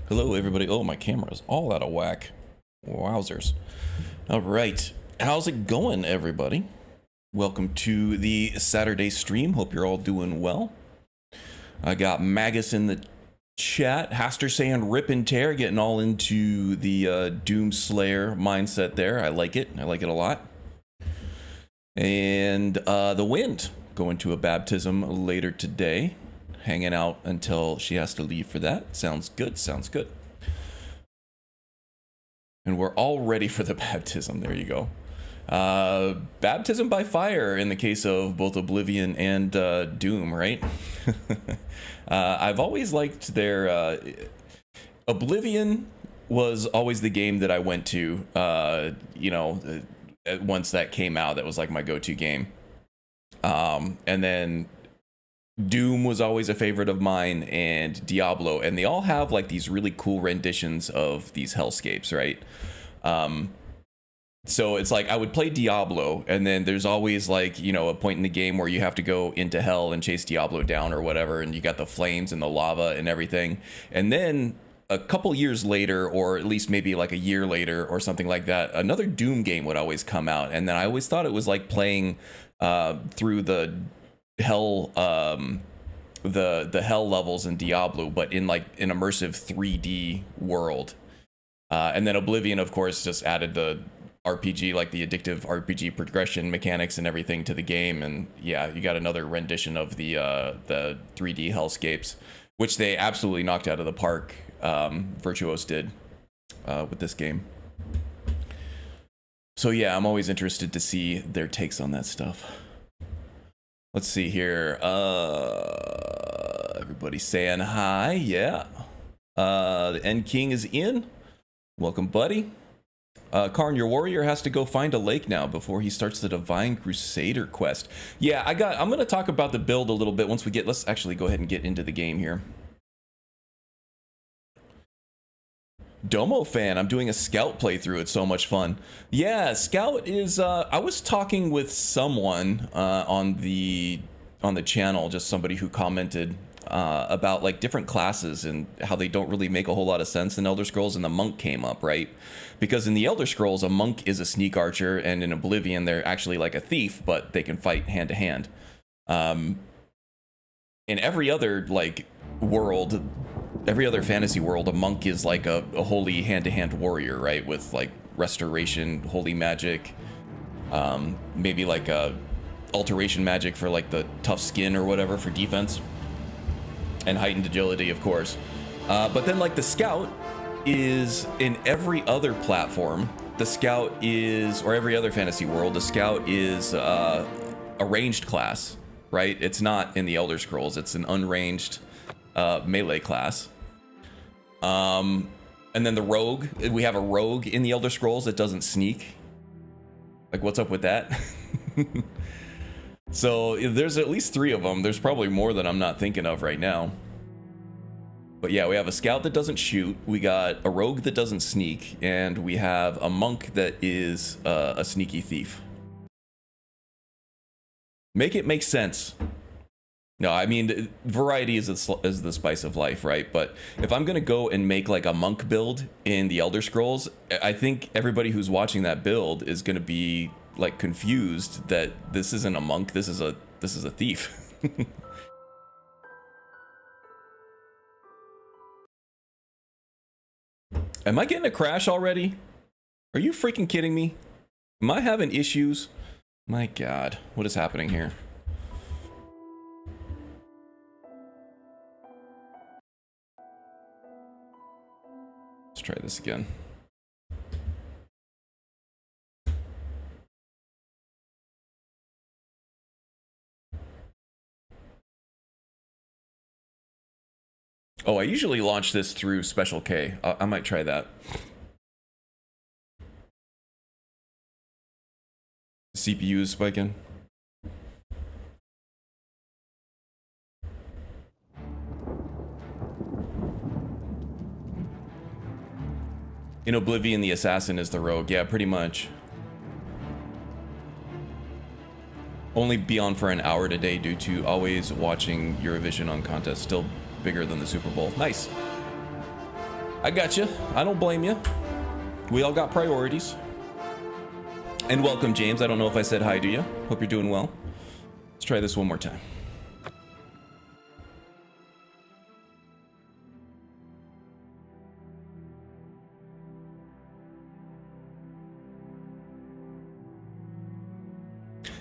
Hello, everybody. Oh, my camera's all out of whack. Wowzers. All right. How's it going, everybody? Welcome to the Saturday stream. Hope you're all doing well. I got Magus in the chat. Haster saying rip and tear, getting all into the Doom Slayer mindset there. I like it. I like it a lot. And the Wind going to a baptism later today. Hanging out until she has to leave for that. Sounds good. Sounds good. And we're all ready for the baptism. There you go. Baptism by fire in the case of both Oblivion and Doom, right? I've always liked their... Oblivion was always the game that I went to, once that came out. That was like my go-to game. And then Doom was always a favorite of mine, and Diablo, and they all have like these really cool renditions of these hellscapes, right? So it's like I would play Diablo, and then there's always like, a point in the game where you have to go into hell and chase Diablo down or whatever, and you got the flames and the lava and everything. And then a couple years later, or at least maybe like a year later or something like that, another Doom game would always come out, and then I always thought it was like playing through the hell the hell levels in Diablo, but in like an immersive 3D world. And then Oblivion, of course, just added the RPG, like the addictive RPG progression mechanics and everything to the game. And yeah, you got another rendition of the 3D hellscapes, which they absolutely knocked out of the park. Virtuos did with this game. So yeah, I'm always interested to see their takes on that stuff. Let's see here. Everybody saying hi. Yeah. The End King is in. Welcome, buddy. Karn, your warrior has to go find a lake now before he starts the Divine Crusader quest. Yeah, I'm going to talk about the build a little bit once we get... Let's actually go ahead and get into the game here. Domo fan, I'm doing a Scout playthrough. It's so much fun. Yeah, Scout is I was talking with someone on the channel, just somebody who commented about like different classes and how they don't really make a whole lot of sense in Elder Scrolls, and the monk came up, right? Because in the Elder Scrolls, a monk is a sneak archer, and in Oblivion they're actually like a thief, but they can fight hand to hand. In every other like world, every other fantasy world, a monk is like a holy hand-to-hand warrior, right? With like restoration, holy magic, maybe like a alteration magic for like the tough skin or whatever for defense, and heightened agility, of course. But then like the scout is in every other platform. The scout is, or every other fantasy world, the scout is a ranged class, right? It's not in the Elder Scrolls. It's an unranged melee class. And then the rogue, we have a rogue in the Elder Scrolls that doesn't sneak. Like, what's up with that? So there's at least 3 of them. There's probably more that I'm not thinking of right now. But yeah, we have a scout that doesn't shoot, we got a rogue that doesn't sneak, and we have a monk that is a sneaky thief. Make it make sense. No, I mean, variety is the spice of life, right? But if I'm going to go and make like a monk build in the Elder Scrolls, I think everybody who's watching that build is going to be like confused that this isn't a monk, this is a thief. Am I getting a crash already? Are you freaking kidding me? Am I having issues? My God, what is happening here? Let's try this again. Oh, I usually launch this through Special K. I might try that. CPU is spiking. In Oblivion, the assassin is the rogue. Yeah, pretty much. Only be on for an hour today due to always watching Eurovision on contest. Still bigger than the Super Bowl. Nice. I got you. I don't blame you. We all got priorities. And welcome, James. I don't know if I said hi to you. Hope you're doing well. Let's try this one more time.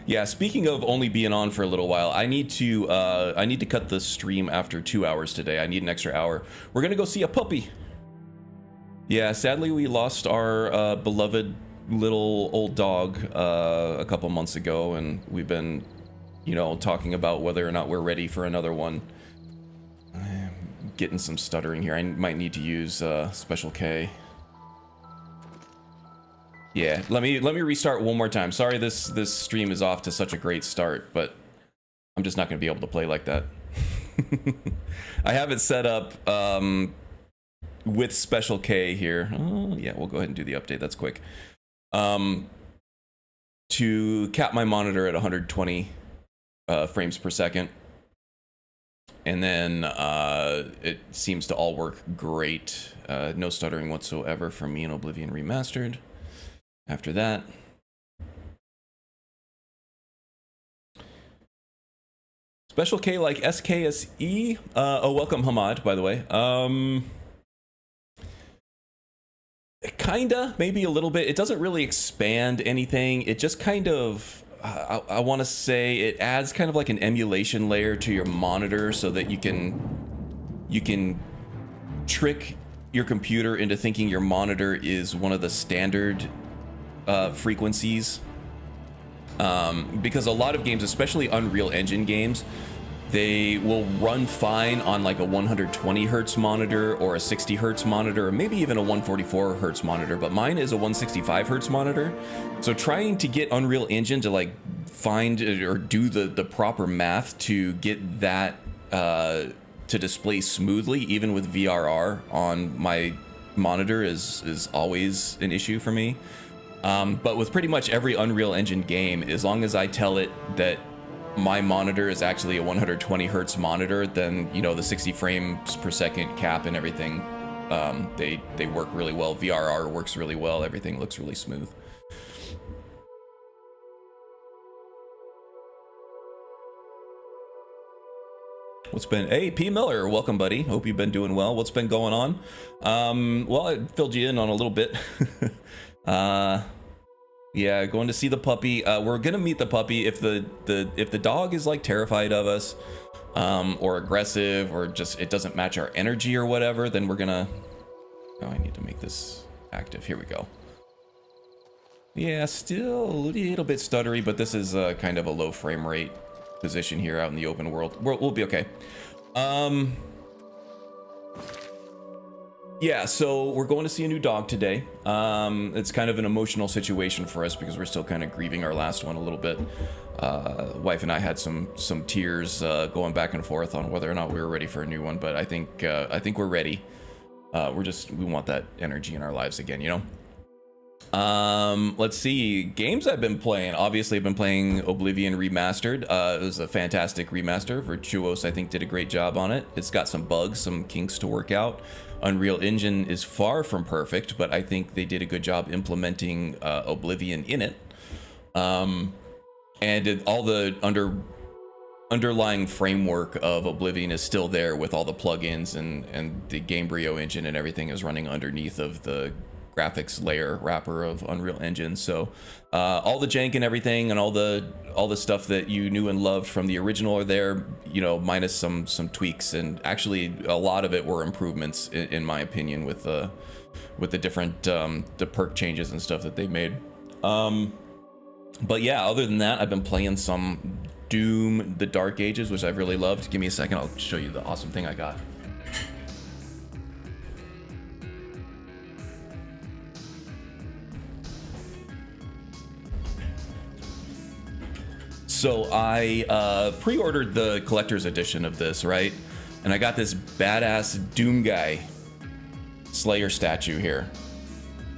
Yeah, speaking of only being on for a little while, I need to cut the stream after 2 hours today. I need an extra hour. We're gonna go see a puppy. Yeah, sadly we lost our beloved little old dog a couple months ago, and we've been, you know, talking about whether or not we're ready for another one. I'm getting some stuttering here. I might need to use Special K. Yeah, let me restart one more time. Sorry, this stream is off to such a great start, but I'm just not going to be able to play like that. I have it set up with Special K here. Oh, yeah, we'll go ahead and do the update. That's quick. To cap my monitor at 120 frames per second. And then it seems to all work great. No stuttering whatsoever from me in Oblivion Remastered. After that, Special K like SKSE. Oh, welcome Hamad, by the way. Kinda, maybe a little bit. It doesn't really expand anything. It just kind of, I want to say, it adds kind of like an emulation layer to your monitor so that you can trick your computer into thinking your monitor is one of the standard frequencies, because a lot of games, especially Unreal Engine games, they will run fine on like a 120 hertz monitor or a 60 hertz monitor, or maybe even a 144 hertz monitor, but mine is a 165 hertz monitor. So trying to get Unreal Engine to like find or do the proper math to get that to display smoothly, even with VRR on my monitor, is always an issue for me. But with pretty much every Unreal Engine game, as long as I tell it that my monitor is actually a 120 hertz monitor, then, you know, the 60 frames per second cap and everything, they work really well. VRR works really well. Everything looks really smooth. What's been, hey P Miller, welcome buddy, hope you've been doing well. What's been going on? Well, I filled you in on a little bit. Yeah, going to see the puppy. We're gonna meet the puppy. If the dog is like terrified of us, or aggressive, or just it doesn't match our energy or whatever, then we're gonna, oh, I need to make this active. Here we go. Yeah, still a little bit stuttery, but this is kind of a low frame rate position here out in the open world. We'll be okay. Yeah, so we're going to see a new dog today. It's kind of an emotional situation for us because we're still kind of grieving our last one a little bit. Wife and I had some tears going back and forth on whether or not we were ready for a new one, but I think we're ready. We want that energy in our lives again, you know? Let's see, games I've been playing. Obviously I've been playing Oblivion Remastered. It was a fantastic remaster. Virtuos, I think, did a great job on it. It's got some bugs, some kinks to work out. Unreal Engine is far from perfect, but I think they did a good job implementing Oblivion in it. All the underlying framework of Oblivion is still there with all the plugins, and the Gamebryo engine and everything is running underneath of the graphics layer wrapper of Unreal Engine. So all the jank and everything, and all the stuff that you knew and loved from the original are there, you know, minus some tweaks, and actually a lot of it were improvements in my opinion with the different the perk changes and stuff that they made. But yeah, other than that, I've been playing some Doom: The Dark Ages, which I've really loved. Give me a second, I'll show you the awesome thing I got. So I pre-ordered the collector's edition of this, right? And I got this badass Doom guy Slayer statue here.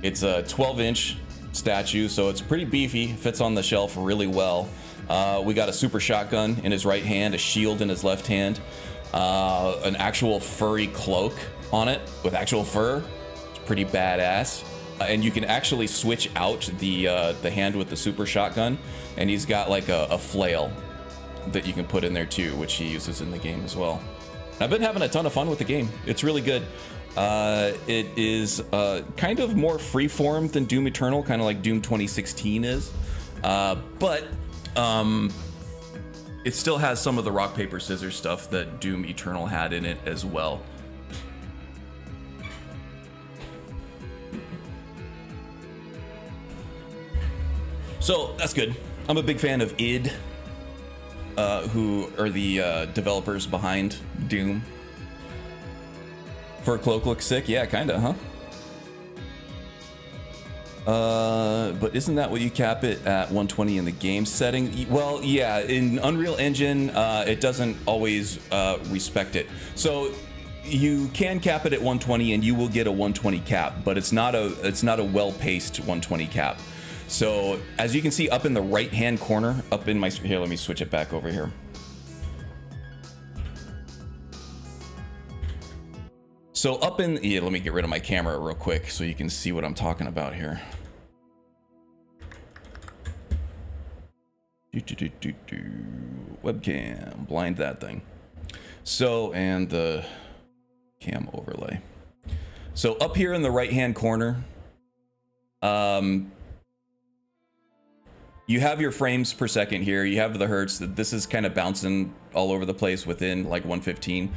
It's a 12-inch statue, so it's pretty beefy, fits on the shelf really well. We got a super shotgun in his right hand, a shield in his left hand, an actual furry cloak on it with actual fur. It's pretty badass. And you can actually switch out the hand with the super shotgun, and he's got like a flail that you can put in there too, which he uses in the game as well. I've been having a ton of fun with the game. It's really good. It is kind of more freeform than Doom Eternal, kind of like Doom 2016 is, but it still has some of the rock paper scissors stuff that Doom Eternal had in it as well. So that's good. I'm a big fan of id, who are the developers behind Doom. Fur cloak looks sick. Yeah, kinda, huh? But isn't that what you cap it at 120 in the game setting? Well, yeah, in Unreal Engine, it doesn't always respect it. So you can cap it at 120 and you will get a 120 cap, but it's not a well-paced 120 cap. So as you can see up in the right-hand corner, up in my, here, let me switch it back over here. So up in, yeah, let me get rid of my camera real quick so you can see what I'm talking about here. Webcam, blind that thing. So, and the cam overlay. So up here in the right-hand corner, you have your frames per second here. You have the hertz. This is kind of bouncing all over the place within like 115,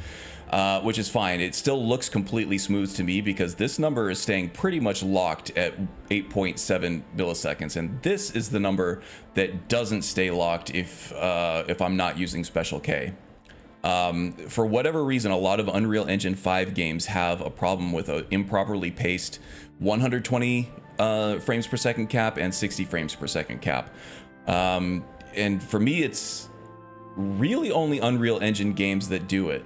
which is fine. It still looks completely smooth to me because this number is staying pretty much locked at 8.7 milliseconds. And this is the number that doesn't stay locked if I'm not using Special K. For whatever reason, a lot of Unreal Engine 5 games have a problem with an improperly paced 120 frames per second cap and 60 frames per second cap. And for me, it's really only Unreal Engine games that do it.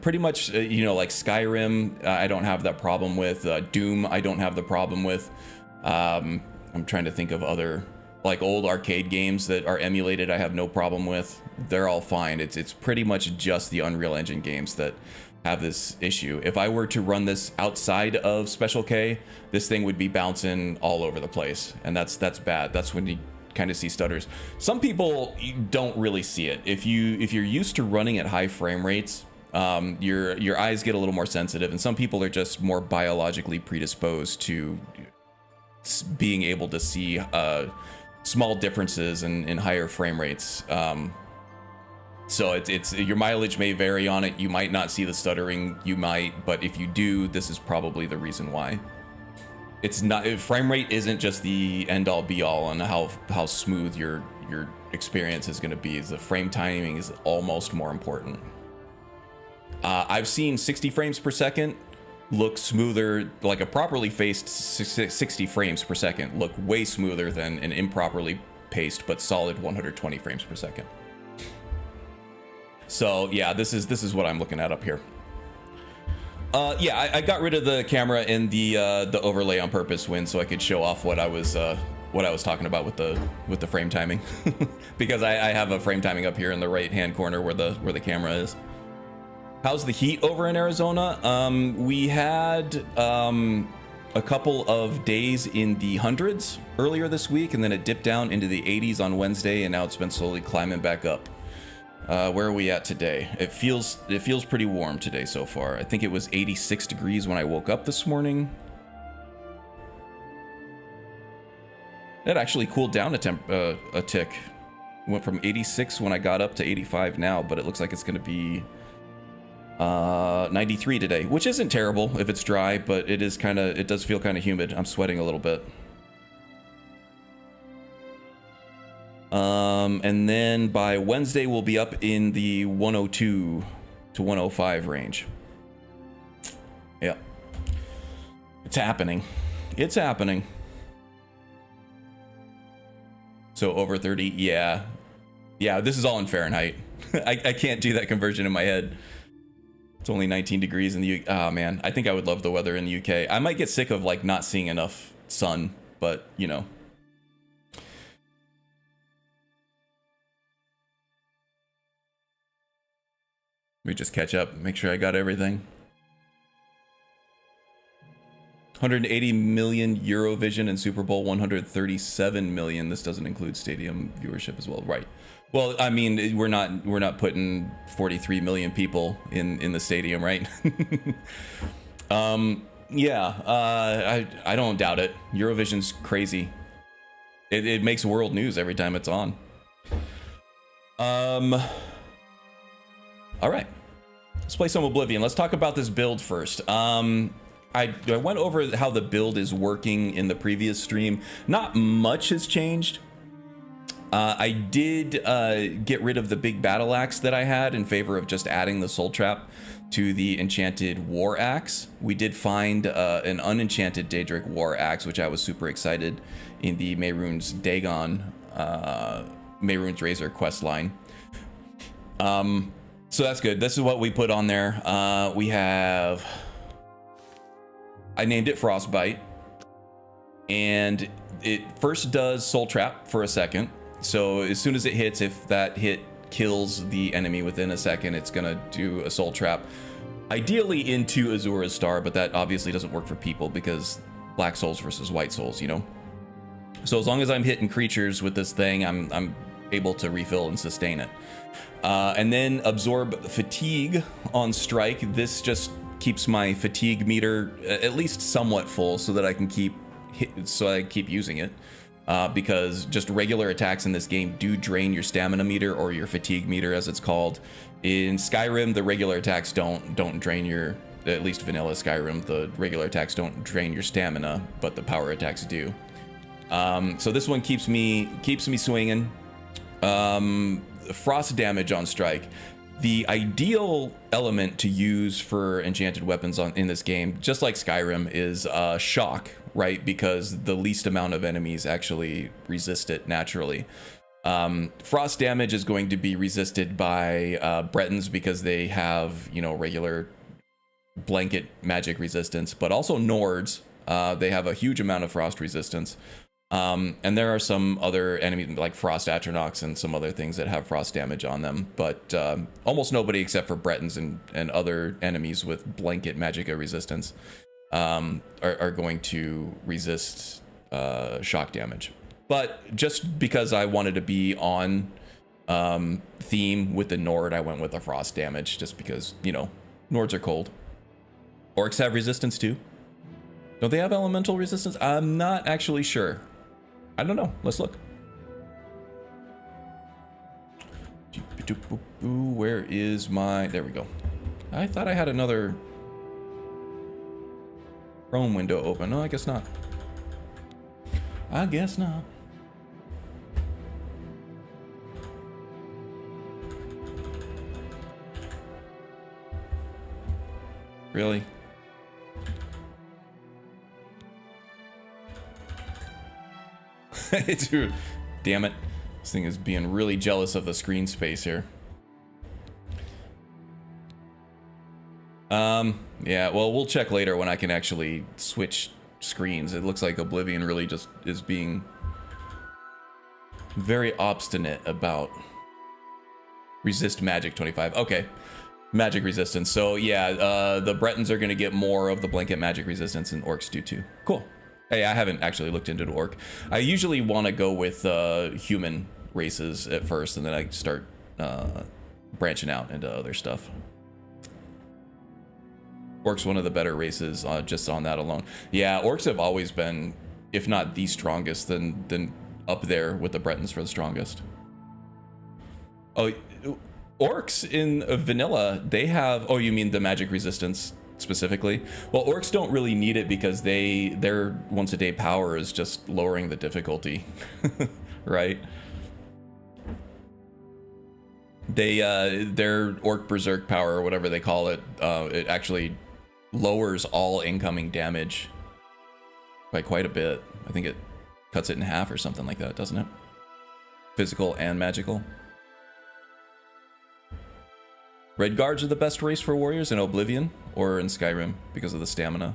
Pretty much, you know, like Skyrim, I don't have that problem with. Doom, I don't have the problem with. I'm trying to think of other, like old arcade games that are emulated, I have no problem with. They're all fine. It's pretty much just the Unreal Engine games that have this issue. If I were to run this outside of Special K, this thing would be bouncing all over the place, and that's bad. That's when you kind of see stutters. Some people don't really see it. If you're used to running at high frame rates, your eyes get a little more sensitive, and some people are just more biologically predisposed to being able to see small differences in higher frame rates. So it's your mileage may vary on it. You might not see the stuttering, you might, but if you do, this is probably the reason why. It's not, frame rate isn't just the end all be all on how smooth your experience is going to be. The frame timing is almost more important. I've seen 60 frames per second look smoother, like a properly paced 60 frames per second look way smoother than an improperly paced but solid 120 frames per second. So yeah, this is what I'm looking at up here. Yeah, I got rid of the camera and the overlay on purpose, so I could show off what I was talking about with the frame timing, because I have a frame timing up here in the right hand corner where the camera is. How's the heat over in Arizona? We had a couple of days in the hundreds earlier this week, and then it dipped down into the 80s on Wednesday, and now it's been slowly climbing back up. Where are we at today? It feels pretty warm today so far. I think it was 86 degrees when I woke up this morning. It actually cooled down a tick. Went from 86 when I got up to 85 now, but it looks like it's going to be 93 today, which isn't terrible if it's dry, but it does feel kind of humid. I'm sweating a little bit. And then by Wednesday, we'll be up in the 102 to 105 range. Yeah. It's happening. It's happening. So over 30, yeah. Yeah, this is all in Fahrenheit. I can't do that conversion in my head. It's only 19 degrees in the UK. Oh man, I think I would love the weather in the UK. I might get sick of like not seeing enough sun, but you know. Let me just catch up, make sure I got everything. 180 million Eurovision and Super Bowl 137 million. This doesn't include stadium viewership as well, right? Well, I mean, we're not putting 43 million people in the stadium, right? Yeah, I don't doubt it. Eurovision's crazy. It makes world news every time it's on. All right, let's play some Oblivion. Let's talk about this build first. I went over how the build is working in the previous stream. Not much has changed. I did get rid of the big battle axe that I had in favor of just adding the soul trap to the enchanted war axe. We did find an unenchanted Daedric war axe, which I was super excited in the Mehrunes Dagon, Mehrunes Razor quest line. So that's good. This is what we put on there. We have, I named it Frostbite, and it first does soul trap for a second. So as soon as it hits, if that hit kills the enemy within a second, it's gonna do a soul trap, ideally into Azura's Star, but that obviously doesn't work for people because black souls versus white souls, you know. So as long as I'm hitting creatures with this thing, I'm able to refill and sustain it. And then absorb fatigue on strike. This just keeps my fatigue meter at least somewhat full so that I can keep using it. Because just regular attacks in this game do drain your stamina meter, or your fatigue meter as it's called. In Skyrim, the regular attacks don't drain your, at least vanilla Skyrim, the regular attacks don't drain your stamina, but the power attacks do. So this one keeps me swinging. Frost damage on strike. The ideal element to use for enchanted weapons in this game, just like Skyrim, is shock, right? Because the least amount of enemies actually resist it naturally. Frost damage is going to be resisted by Bretons because they have, you know, regular blanket magic resistance, but also Nords. They have a huge amount of frost resistance. And there are some other enemies like Frost Atronachs and some other things that have frost damage on them, but almost nobody except for Bretons and other enemies with blanket magicka resistance are going to resist shock damage. But just because I wanted to be on theme with the Nord, I went with the frost damage just because, you know, Nords are cold. Orcs have resistance too. Don't they have elemental resistance? I'm not actually sure. I don't know. Let's look. Where is my... There we go. I thought I had another Chrome window open. No, I guess not. I guess not. Really? Dude, damn it. This thing is being really jealous of the screen space here. Yeah, well, we'll check later when I can actually switch screens. It looks like Oblivion really just is being very obstinate about resist magic 25. Okay, magic resistance. So yeah, the Bretons are going to get more of the blanket magic resistance, and orcs do too. Cool. Hey, I haven't actually looked into the orc. I usually want to go with human races at first, and then I start branching out into other stuff. Orcs one of the better races just on that alone. Yeah, orcs have always been, if not the strongest, then up there with the Bretons for the strongest. Oh, orcs in vanilla, they have... Oh, you mean the magic resistance specifically? Well, orcs don't really need it because their once a day power is just lowering the difficulty, right? Their orc berserk power, or whatever they call it, it actually lowers all incoming damage by quite a bit. I think it cuts it in half or something like that, doesn't it? Physical and magical. Red guards are the best race for warriors in Oblivion or in Skyrim because of the stamina.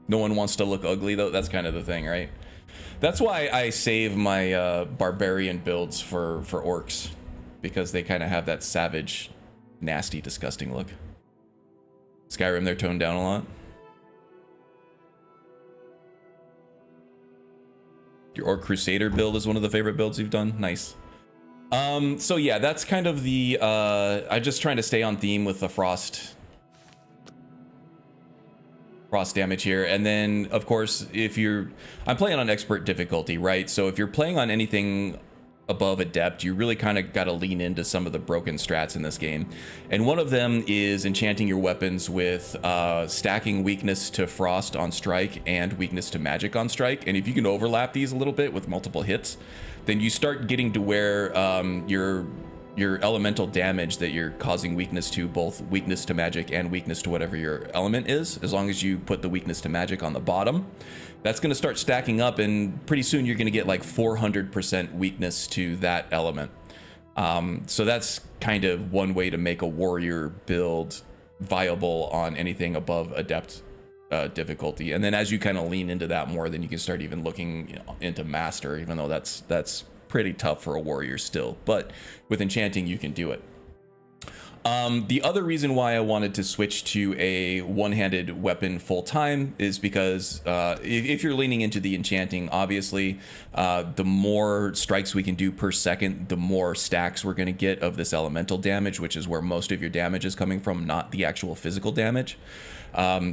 No one wants to look ugly though. That's kind of the thing, right? That's why I save my barbarian builds for orcs, because they kind of have that savage nasty, disgusting look. Skyrim, they're toned down a lot. Your Orc Crusader build is one of the favorite builds you've done. Nice. So yeah, that's kind of the, I'm just trying to stay on theme with the frost damage here. And then of course, I'm playing on expert difficulty, right? So if you're playing on anything above adept, you really kind of got to lean into some of the broken strats in this game. And one of them is enchanting your weapons with stacking weakness to frost on strike and weakness to magic on strike. And if you can overlap these a little bit with multiple hits, then you start getting to where your elemental damage that you're causing weakness to, both weakness to magic and weakness to whatever your element is, as long as you put the weakness to magic on the bottom, that's going to start stacking up, and pretty soon you're going to get like 400% weakness to that element. So that's kind of one way to make a warrior build viable on anything above adept difficulty. And then as you kind of lean into that more, then you can start even looking, into master, even though that's pretty tough for a warrior still, but with enchanting you can do it. The other reason why I wanted to switch to a one-handed weapon full time is because if you're leaning into the enchanting, obviously the more strikes we can do per second, the more stacks we're going to get of this elemental damage, which is where most of your damage is coming from, not the actual physical damage.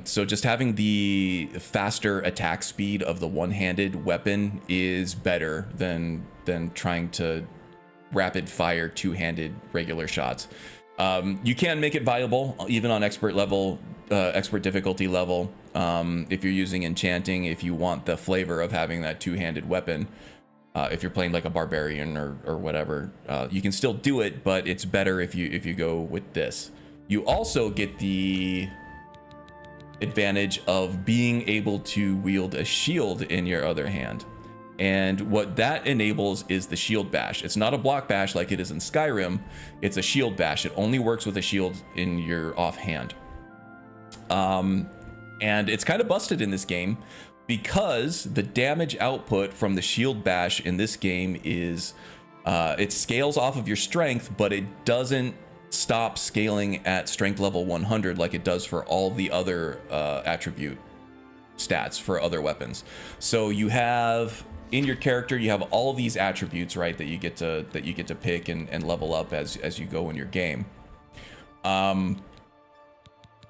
So just having the faster attack speed of the one-handed weapon is better than trying to rapid fire two-handed regular shots. You can make it viable even on expert difficulty level. If you're using enchanting, if you want the flavor of having that two-handed weapon, if you're playing like a barbarian or whatever, you can still do it, but it's better if you go with this. You also get the advantage of being able to wield a shield in your other hand. And what that enables is the shield bash. It's not a block bash like it is in Skyrim. It's a shield bash. It only works with a shield in your offhand. And it's kind of busted in this game because the damage output from the shield bash in this game is, it scales off of your strength, but it doesn't stop scaling at strength level 100 like it does for all the other attribute stats for other weapons. So you have, in your character, you have all these attributes, right, that you get to pick and level up as you go in your game.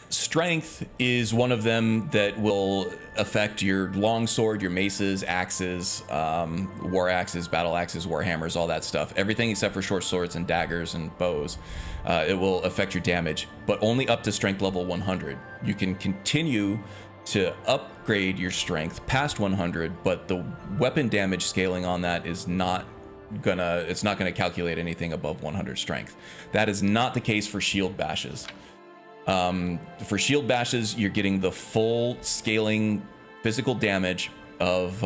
Strength is one of them that will affect your longsword, your maces, axes, war axes, battle axes, war hammers, all that stuff. Everything except for short swords and daggers and bows. It will affect your damage, but only up to strength level 100. You can continue to upgrade your strength past 100, but the weapon damage scaling on that is not gonna calculate anything above 100 strength. That is not the case for shield bashes. For shield bashes, you're getting the full scaling physical damage of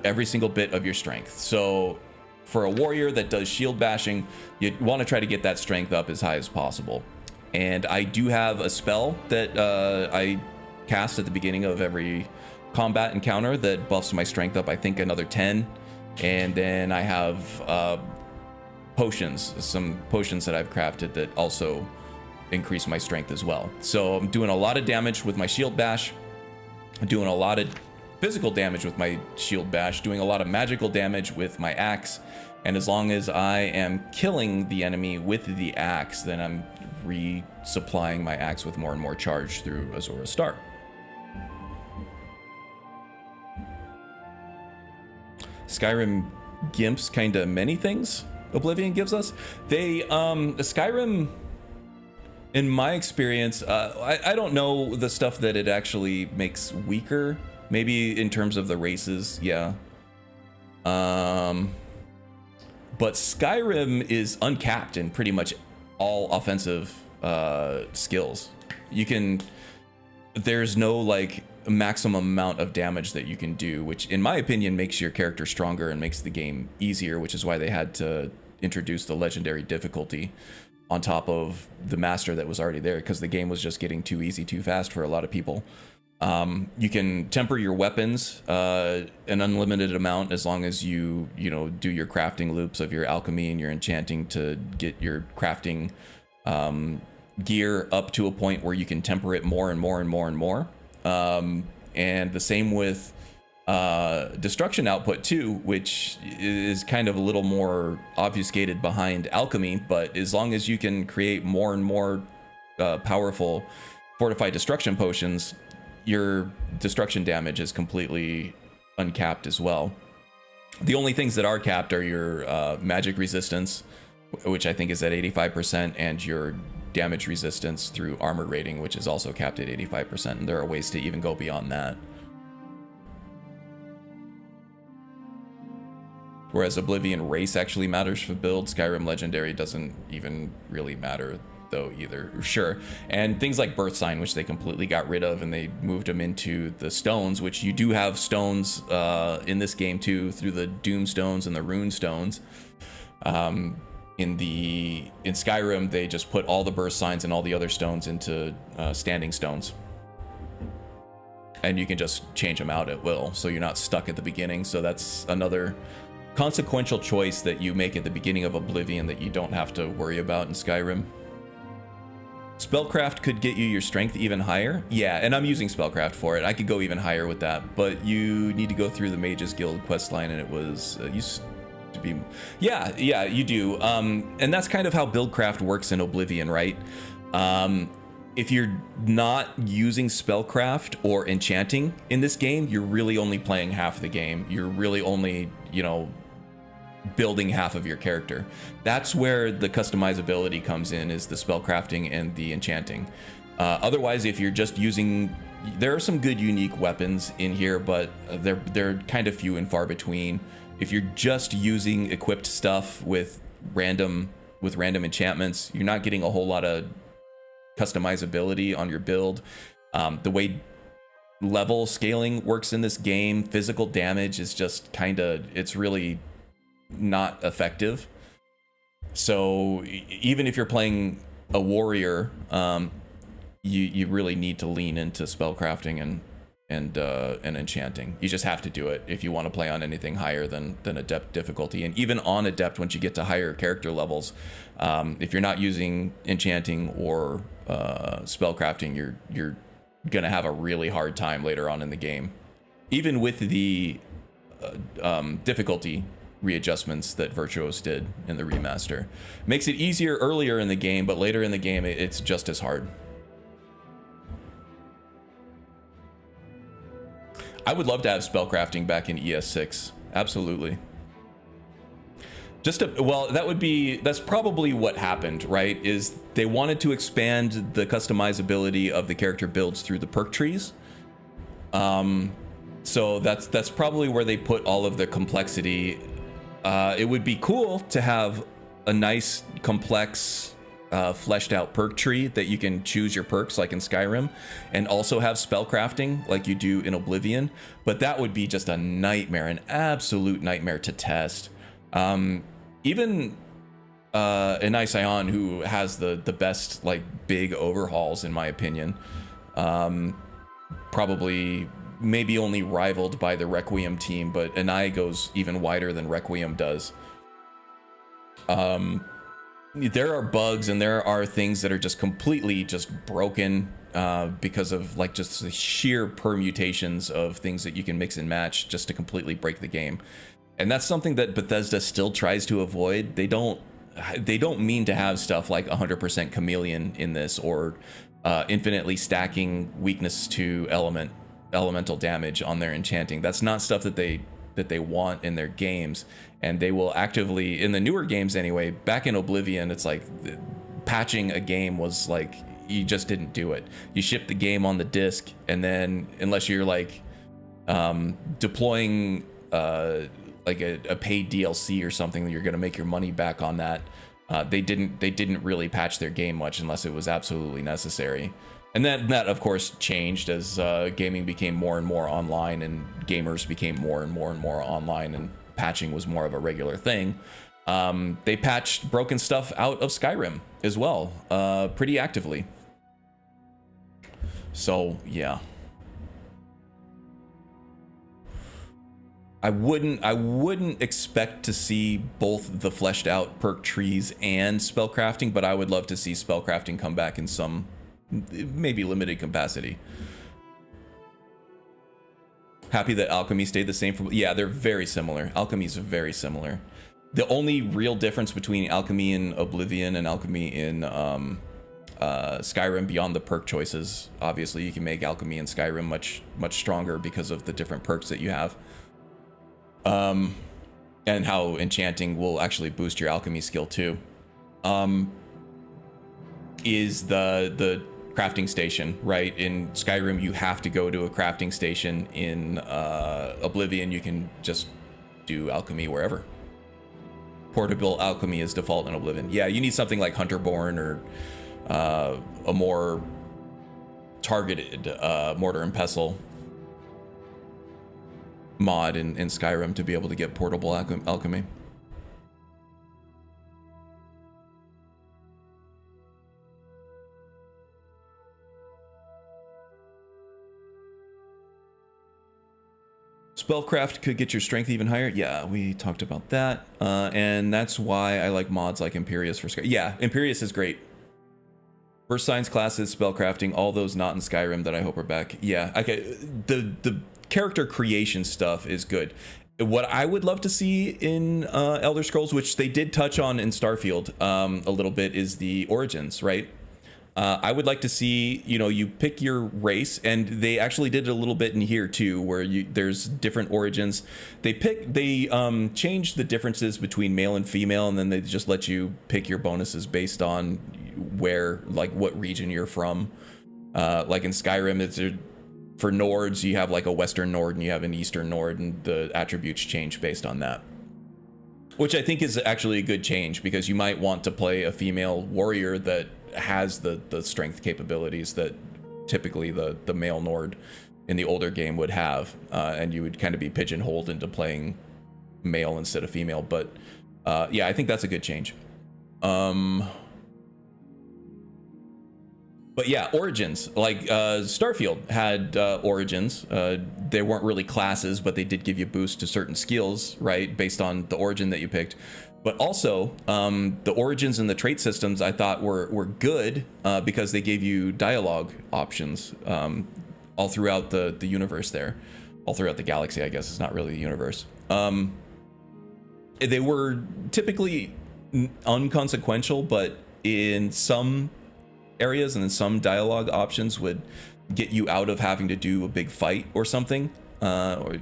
every single bit of your strength. So for a warrior that does shield bashing, you want to try to get that strength up as high as possible. And I do have a spell that I cast at the beginning of every combat encounter that buffs my strength up, I think, another 10. And then I have some potions that I've crafted that also increase my strength as well. So I'm doing a lot of damage with my shield bash. I'm doing a lot of physical damage with my shield bash, doing a lot of magical damage with my axe. And as long as I am killing the enemy with the axe, then I'm resupplying my axe with more and more charge through Azura's Star. Skyrim gimps kind of many things Oblivion gives us. Skyrim, in my experience, I don't know the stuff that it actually makes weaker. Maybe in terms of the races, yeah. But Skyrim is uncapped in pretty much all offensive skills. There's no like maximum amount of damage that you can do, which in my opinion makes your character stronger and makes the game easier, which is why they had to introduce the legendary difficulty on top of the master that was already there, because the game was just getting too easy too fast for a lot of people. You can temper your weapons an unlimited amount as long as you do your crafting loops of your alchemy and your enchanting to get your crafting gear up to a point where you can temper it more and more and more and more. And the same with destruction output too, which is kind of a little more obfuscated behind alchemy, but as long as you can create more and more powerful fortified destruction potions, your destruction damage is completely uncapped as well. The only things that are capped are your magic resistance, which I think is at 85%, and your damage resistance through armor rating, which is also capped at 85%, and there are ways to even go beyond that. Whereas Oblivion race actually matters for build, Skyrim Legendary doesn't even really matter though either. Sure, and things like Birth Sign, which they completely got rid of, and they moved them into the stones, which you do have stones in this game too, through the Doom Stones and the Rune Stones. In Skyrim, they just put all the Birth Signs and all the other stones into standing stones. And you can just change them out at will, so you're not stuck at the beginning. So that's another consequential choice that you make at the beginning of Oblivion that you don't have to worry about in Skyrim. Spellcraft could get you your strength even higher. Yeah, and I'm using Spellcraft for it. I could go even higher with that, but you need to go through the Mages Guild questline, and it was used to be... Yeah, you do. And that's kind of how Buildcraft works in Oblivion, right? If you're not using Spellcraft or Enchanting in this game, you're really only playing half the game. You're really only, building half of your character. That's where the customizability comes in, is the spellcrafting and the enchanting. Otherwise, if you're just using, there are some good unique weapons in here, but they're kind of few and far between. If you're just using equipped stuff with random enchantments, you're not getting a whole lot of customizability on your build. The way level scaling works in this game, physical damage is just it's really not effective. So even if you're playing a warrior, you really need to lean into spellcrafting and enchanting. You just have to do it if you want to play on anything higher than adept difficulty. And even on adept, once you get to higher character levels, if you're not using enchanting or spellcrafting, you're gonna have a really hard time later on in the game, even with the difficulty readjustments that Virtuos did in the remaster. Makes it easier earlier in the game, but later in the game it's just as hard. I would love to have spellcrafting back in ES6. Absolutely. That's probably what happened, right? Is they wanted to expand the customizability of the character builds through the perk trees. So that's probably where they put all of the complexity. It would be cool to have a nice, complex, fleshed out perk tree that you can choose your perks like in Skyrim, and also have spellcrafting like you do in Oblivion. But that would be just a nightmare, an absolute nightmare to test. Even Anais Ion, who has the best big overhauls in my opinion, probably maybe only rivaled by the Requiem team, but Anai goes even wider than Requiem does. There are bugs and there are things that are just completely broken because of just the sheer permutations of things that you can mix and match just to completely break the game. And that's something that Bethesda still tries to avoid. They don't mean to have stuff like 100% chameleon in this, or infinitely stacking weakness to elemental damage on their enchanting. That's not stuff that they want in their games, and they will actively, in the newer games anyway. Back in Oblivion, it's like patching a game was like, you just didn't do it. You ship the game on the disc, and then unless you're deploying a paid DLC or something, that you're going to make your money back on that. They didn't really patch their game much unless it was absolutely necessary. And that of course changed as gaming became more and more online, and gamers became more and more online, and patching was more of a regular thing. They patched broken stuff out of Skyrim as well, pretty actively. So yeah. I wouldn't expect to see both the fleshed out perk trees and spellcrafting, but I would love to see spellcrafting come back in some maybe limited capacity. Happy that alchemy stayed the same from, yeah, they're very similar. Alchemy's very similar. The only real difference between alchemy in Oblivion and alchemy in Skyrim, beyond the perk choices, obviously you can make alchemy in Skyrim much stronger because of the different perks that you have. And how enchanting will actually boost your alchemy skill too. Is the crafting station, right? In Skyrim, you have to go to a crafting station. In Oblivion, you can just do alchemy wherever. Portable alchemy is default in Oblivion. Yeah, you need something like Hunterborn or a more targeted mortar and pestle mod in Skyrim to be able to get portable alchemy. Spellcraft could get your strength even higher. Yeah, we talked about that. And that's why I like mods like Imperius for Skyrim. Yeah, Imperius is great. First science classes, spellcrafting, all those not in Skyrim that I hope are back. Yeah, okay. The character creation stuff is good. What I would love to see in Elder Scrolls, which they did touch on in Starfield a little bit, is the origins, right? I would like to see, you pick your race, and they actually did it a little bit in here too, where there's different origins. They changed the differences between male and female, and then they just let you pick your bonuses based on where, like, what region you're from. Like in Skyrim, it's for Nords, you have like a Western Nord and you have an Eastern Nord, and the attributes change based on that. Which I think is actually a good change, because you might want to play a female warrior that has the strength capabilities that typically the male Nord in the older game would have, and you would kind of be pigeonholed into playing male instead of female. But yeah, I think that's a good change. But yeah, origins, like Starfield had origins. They weren't really classes, but they did give you boosts to certain skills, right, based on the origin that you picked. But also, the origins and the trait systems I thought were good because they gave you dialogue options all throughout the universe there. All throughout the galaxy, I guess. It's not really the universe. They were typically unconsequential, but in some areas and in some dialogue options would get you out of having to do a big fight or something, or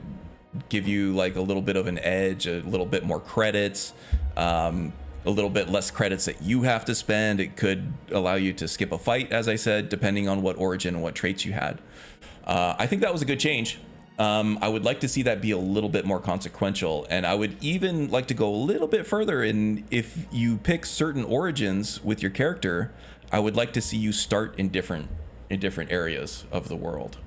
give you like a little bit of an edge, a little bit more credits, a little bit less credits that you have to spend. It could allow you to skip a fight, as I said, depending on what origin and what traits you had. I think that was a good change. I would like to see that be a little bit more consequential, and I would even like to go a little bit further in, if you pick certain origins with your character, I would like to see you start in different areas of the world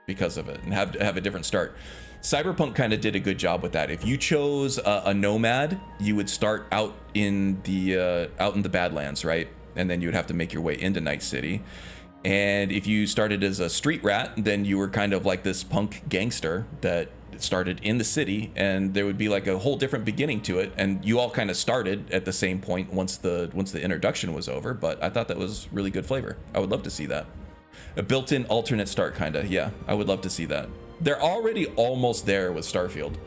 because of it, and have a different start. Cyberpunk kind of did a good job with that. If you chose a nomad, you would start out in the Badlands, right? And then you would have to make your way into Night City. And if you started as a street rat, then you were kind of like this punk gangster that started in the city, and there would be like a whole different beginning to it, and you all kind of started at the same point once the introduction was over. But I thought that was really good flavor. I would love to see that. A built-in alternate start, kind of. Yeah, I would love to see that. They're already almost there with Starfield.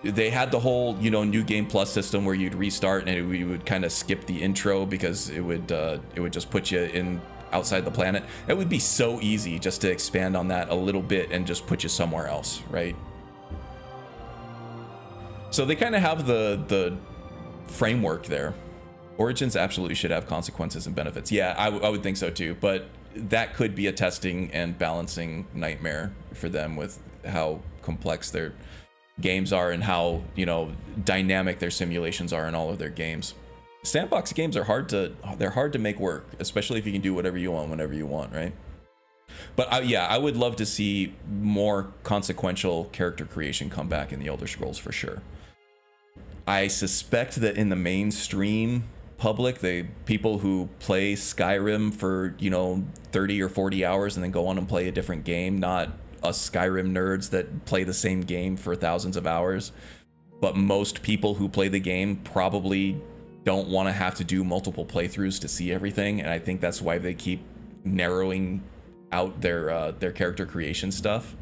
They had the whole, new game plus system where you'd restart and we would kind of skip the intro because it would just put you in outside the planet. It would be so easy just to expand on that a little bit and just put you somewhere else, right? So they kind of have the framework there. Origins absolutely should have consequences and benefits. Yeah, I would think so too, but that could be a testing and balancing nightmare for them with how complex their games are and how, dynamic their simulations are in all of their games. Sandbox games are hard to make work, especially if you can do whatever you want whenever you want, right? But yeah, I would love to see more consequential character creation come back in the Elder Scrolls for sure. I suspect that in the mainstream public, the people who play Skyrim for 30 or 40 hours and then go on and play a different game, not us Skyrim nerds that play the same game for thousands of hours. But most people who play the game probably don't want to have to do multiple playthroughs to see everything, and I think that's why they keep narrowing out their character creation stuff.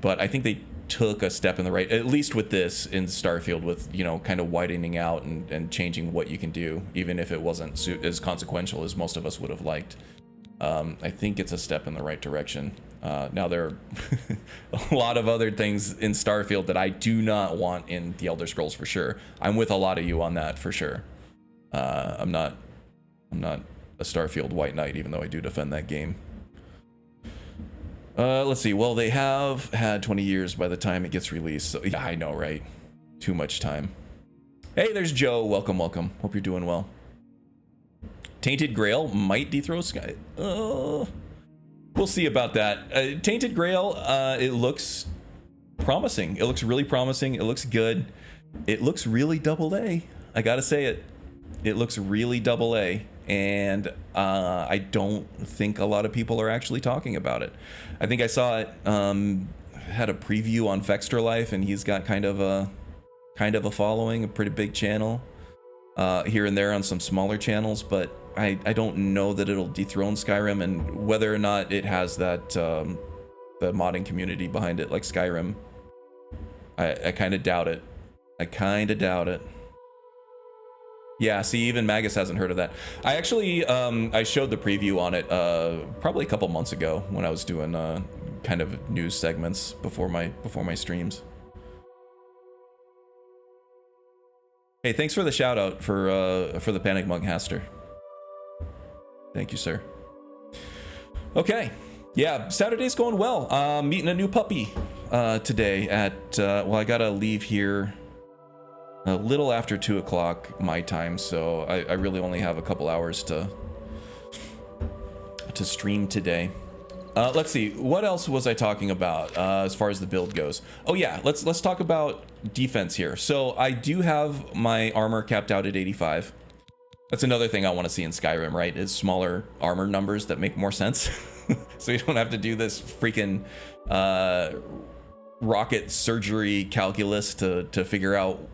But I think they took a step in the right, at least with this in Starfield, with, you know, kind of widening out and changing what you can do, even if it wasn't as consequential as most of us would have liked. I think it's a step in the right direction. Now there are a lot of other things in Starfield that I do not want in the Elder Scrolls for sure. I'm with a lot of you on that for sure. I'm not a Starfield White Knight, even though I do defend that game. Let's see. Well, they have had 20 years by the time it gets released. So, yeah, I know, right? Too much time. Hey, there's Joe. Welcome, welcome. Hope you're doing well. Tainted Grail might dethrone Sky. We'll see about that. Tainted Grail, it looks promising. It looks really promising. It looks good. It looks really AA. I gotta say it. It looks really AA. And I don't think a lot of people are actually talking about it. I think I saw it, had a preview on Fextra Life, and he's got kind of a following, a pretty big channel, here and there on some smaller channels, but I don't know that it'll dethrone Skyrim, and whether or not it has that the modding community behind it like Skyrim, I kind of doubt it. I kind of doubt it. Yeah, see, even Magus hasn't heard of that. I actually, I showed the preview on it probably a couple months ago when I was doing kind of news segments before my streams. Hey, thanks for the shout out for the Panic Monk Haster. Thank you, sir. Okay, yeah, Saturday's going well. Meeting a new puppy today at well, I gotta leave here a little after 2 o'clock my time, so I really only have a couple hours to stream today. Let's see, what else was I talking about as far as the build goes? Oh yeah, let's talk about defense here. So I do have my armor capped out at 85. That's another thing I want to see in Skyrim, right? Is smaller armor numbers that make more sense. So you don't have to do this freaking rocket surgery calculus to figure out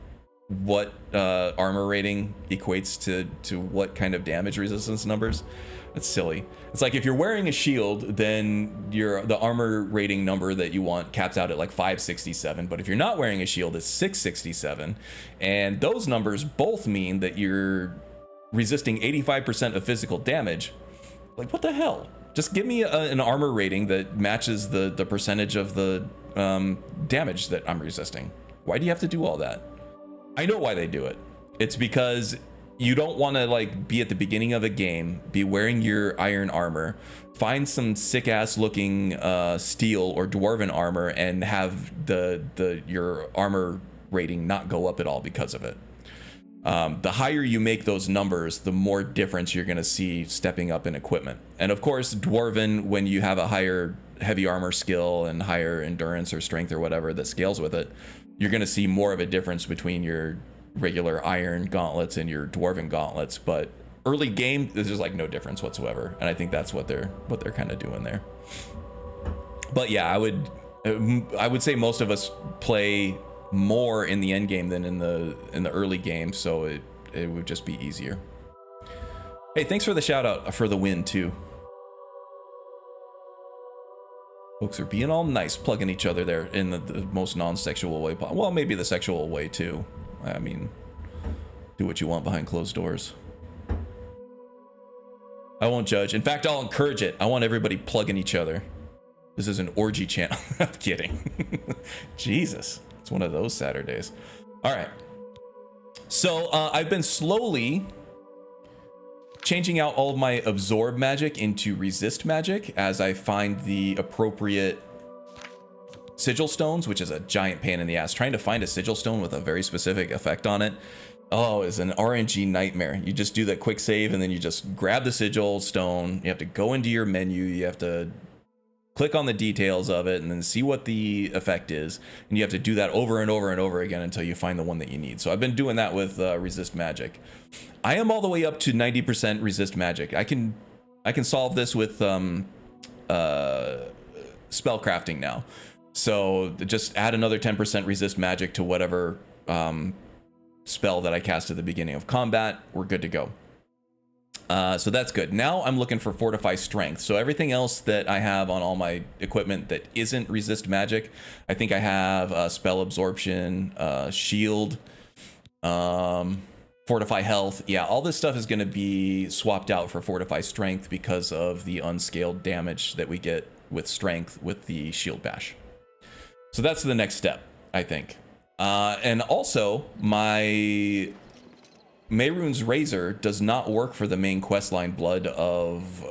what armor rating equates to what kind of damage resistance numbers. That's silly. It's like if you're wearing a shield, then the armor rating number that you want caps out at like 567, but if you're not wearing a shield, it's 667, and those numbers both mean that you're resisting 85% of physical damage. Like, what the hell? Just give me an armor rating that matches the percentage of the damage that I'm resisting. Why do you have to do all that? I know why they do it. It's because you don't want to like be at the beginning of a game, be wearing your iron armor, find some sick ass looking steel or dwarven armor, and have your armor rating not go up at all because of it. The higher you make those numbers, the more difference you're going to see stepping up in equipment. And of course, dwarven, when you have a higher heavy armor skill and higher endurance or strength or whatever that scales with it, you're going to see more of a difference between your regular iron gauntlets and your dwarven gauntlets. But early game, there's just like no difference whatsoever, and I think that's what they're kind of doing there. But yeah, I would say most of us play more in the end game than in the early game, so it would just be easier. Hey, thanks for the shout out for the win too. Folks are being all nice, plugging each other there in the most non-sexual way. Well, maybe the sexual way too. I mean, do what you want behind closed doors. I won't judge. In fact, I'll encourage it. I want everybody plugging each other. This is an orgy channel. I'm kidding. Jesus. It's one of those Saturdays. All right. So I've been slowly changing out all of my absorb magic into resist magic as I find the appropriate sigil stones, which is a giant pain in the ass. Trying to find a sigil stone with a very specific effect on it, oh, is an RNG nightmare. You just do that quick save and then you just grab the sigil stone. You have to go into your menu. You have to click on the details of it and then see what the effect is. And you have to do that over and over and over again until you find the one that you need. So I've been doing that with resist magic. I am all the way up to 90% resist magic. I can solve this with spellcrafting now. So just add another 10% resist magic to whatever spell that I cast at the beginning of combat. We're good to go. So that's good. Now I'm looking for Fortify Strength. So everything else that I have on all my equipment that isn't resist magic, I think I have Spell Absorption, Shield, Fortify Health. Yeah, all this stuff is going to be swapped out for Fortify Strength because of the unscaled damage that we get with Strength with the Shield Bash. So that's the next step, I think. And also, my Mehrunes Razor does not work for the main questline Blood of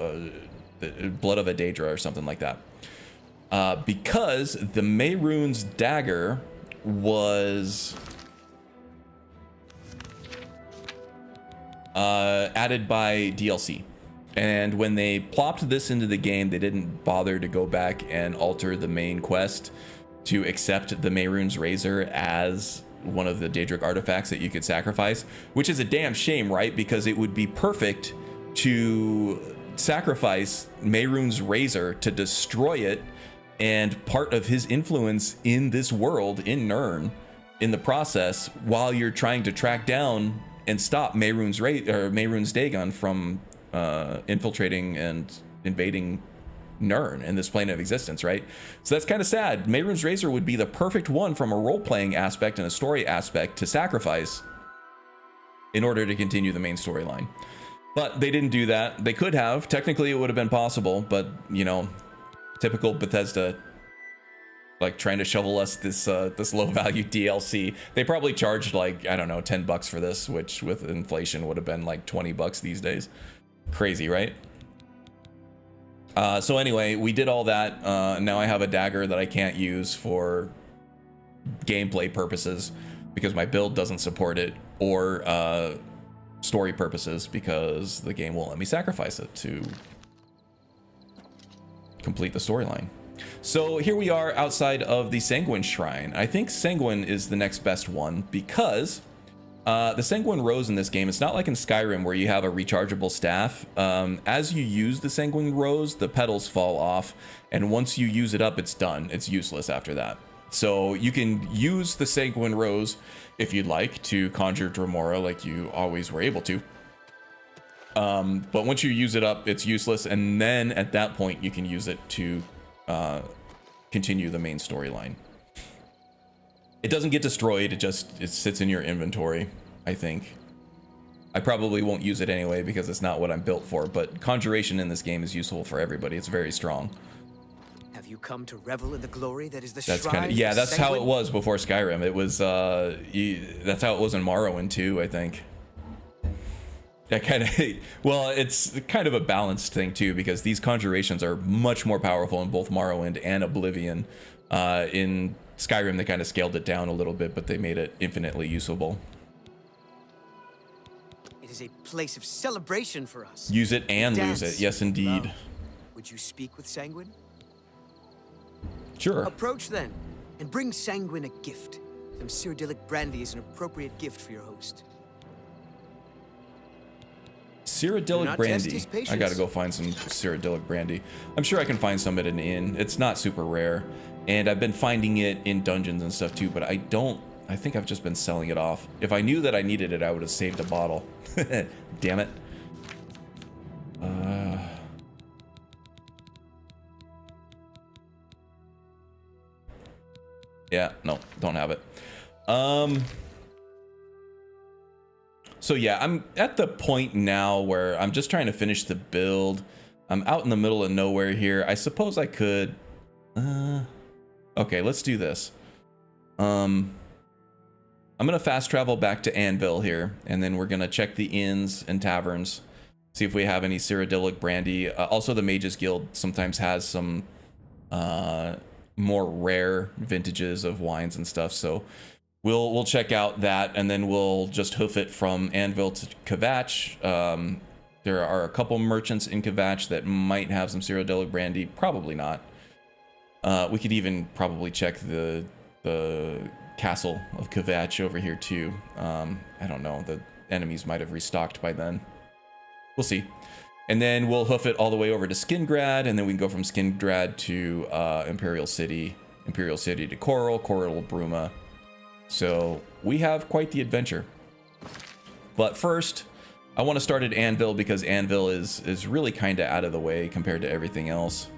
a Daedra or something like that. Because the Mehrunes Dagger was added by DLC. And when they plopped this into the game, they didn't bother to go back and alter the main quest to accept the Mehrunes Razor as one of the Daedric artifacts that you could sacrifice, which is a damn shame, right? Because it would be perfect to sacrifice Mehrunes Razor to destroy it, and part of his influence in this world, in Nirn, in the process, while you're trying to track down and stop Mehrunes Dagon from infiltrating and invading Nirn in this plane of existence, right? So that's kind of sad. Mehrunes Razor would be the perfect one from a role-playing aspect and a story aspect to sacrifice in order to continue the main storyline. But they didn't do that. They could have. Technically, it would have been possible, but, you know, typical Bethesda, like trying to shovel us this low-value DLC. They probably charged, like, I don't know, $10 for this, which with inflation would have been like $20 these days. Crazy, right? So anyway, we did all that. Now I have a dagger that I can't use for gameplay purposes because my build doesn't support it, or story purposes because the game won't let me sacrifice it to complete the storyline. So here we are outside of the Sanguine Shrine. I think Sanguine is the next best one because the Sanguine Rose in this game, it's not like in Skyrim where you have a rechargeable staff. As you use the Sanguine Rose, the petals fall off, and once you use it up, it's done. It's useless after that. So you can use the Sanguine Rose if you'd like to conjure Dremora like you always were able to. But once you use it up, it's useless, and then at that point you can use it to continue the main storyline. It doesn't get destroyed, it sits in your inventory, I think. I probably won't use it anyway because it's not what I'm built for, but Conjuration in this game is useful for everybody. It's very strong. Have you come to revel in the glory that is the That's shrine? kind of, yeah, that's how it was before Skyrim. It was that's how it was in Morrowind too, I think. That kind of, well, it's kind of a balanced thing too, because these conjurations are much more powerful in both Morrowind and Oblivion. In Skyrim, they kind of scaled it down a little bit, but they made it infinitely usable. It is a place of celebration for us. Use it and lose it. Yes, indeed. Well, would you speak with Sanguine? Sure. Approach then, and bring Sanguine a gift. Some Cyrodiilic brandy is an appropriate gift for your host. Cyrodiilic brandy. I gotta go find some Cyrodiilic brandy. I'm sure I can find some at an inn. It's not super rare. And I've been finding it in dungeons and stuff too, but I think I've just been selling it off. If I knew that I needed it, I would have saved a bottle. Damn it. Yeah, no, don't have it. So yeah, I'm at the point now where I'm just trying to finish the build. I'm out in the middle of nowhere here. I suppose I could, okay, let's do this. I'm gonna fast travel back to Anvil here, and then we're gonna check the inns and taverns, see if we have any Cyrodiilic brandy. Also, the Mages Guild sometimes has some more rare vintages of wines and stuff, so we'll check out that, and then we'll just hoof it from Anvil to Kvatch. There are a couple merchants in Kvatch that might have some Cyrodiilic brandy, probably not. We could even probably check the castle of Kvatch over here too. I don't know, the enemies might have restocked by then. We'll see. And then we'll hoof it all the way over to Skingrad, and then we can go from Skingrad to Imperial City to Coral to Bruma. So we have quite the adventure. But first, I want to start at Anvil because Anvil is really kind of out of the way compared to everything else.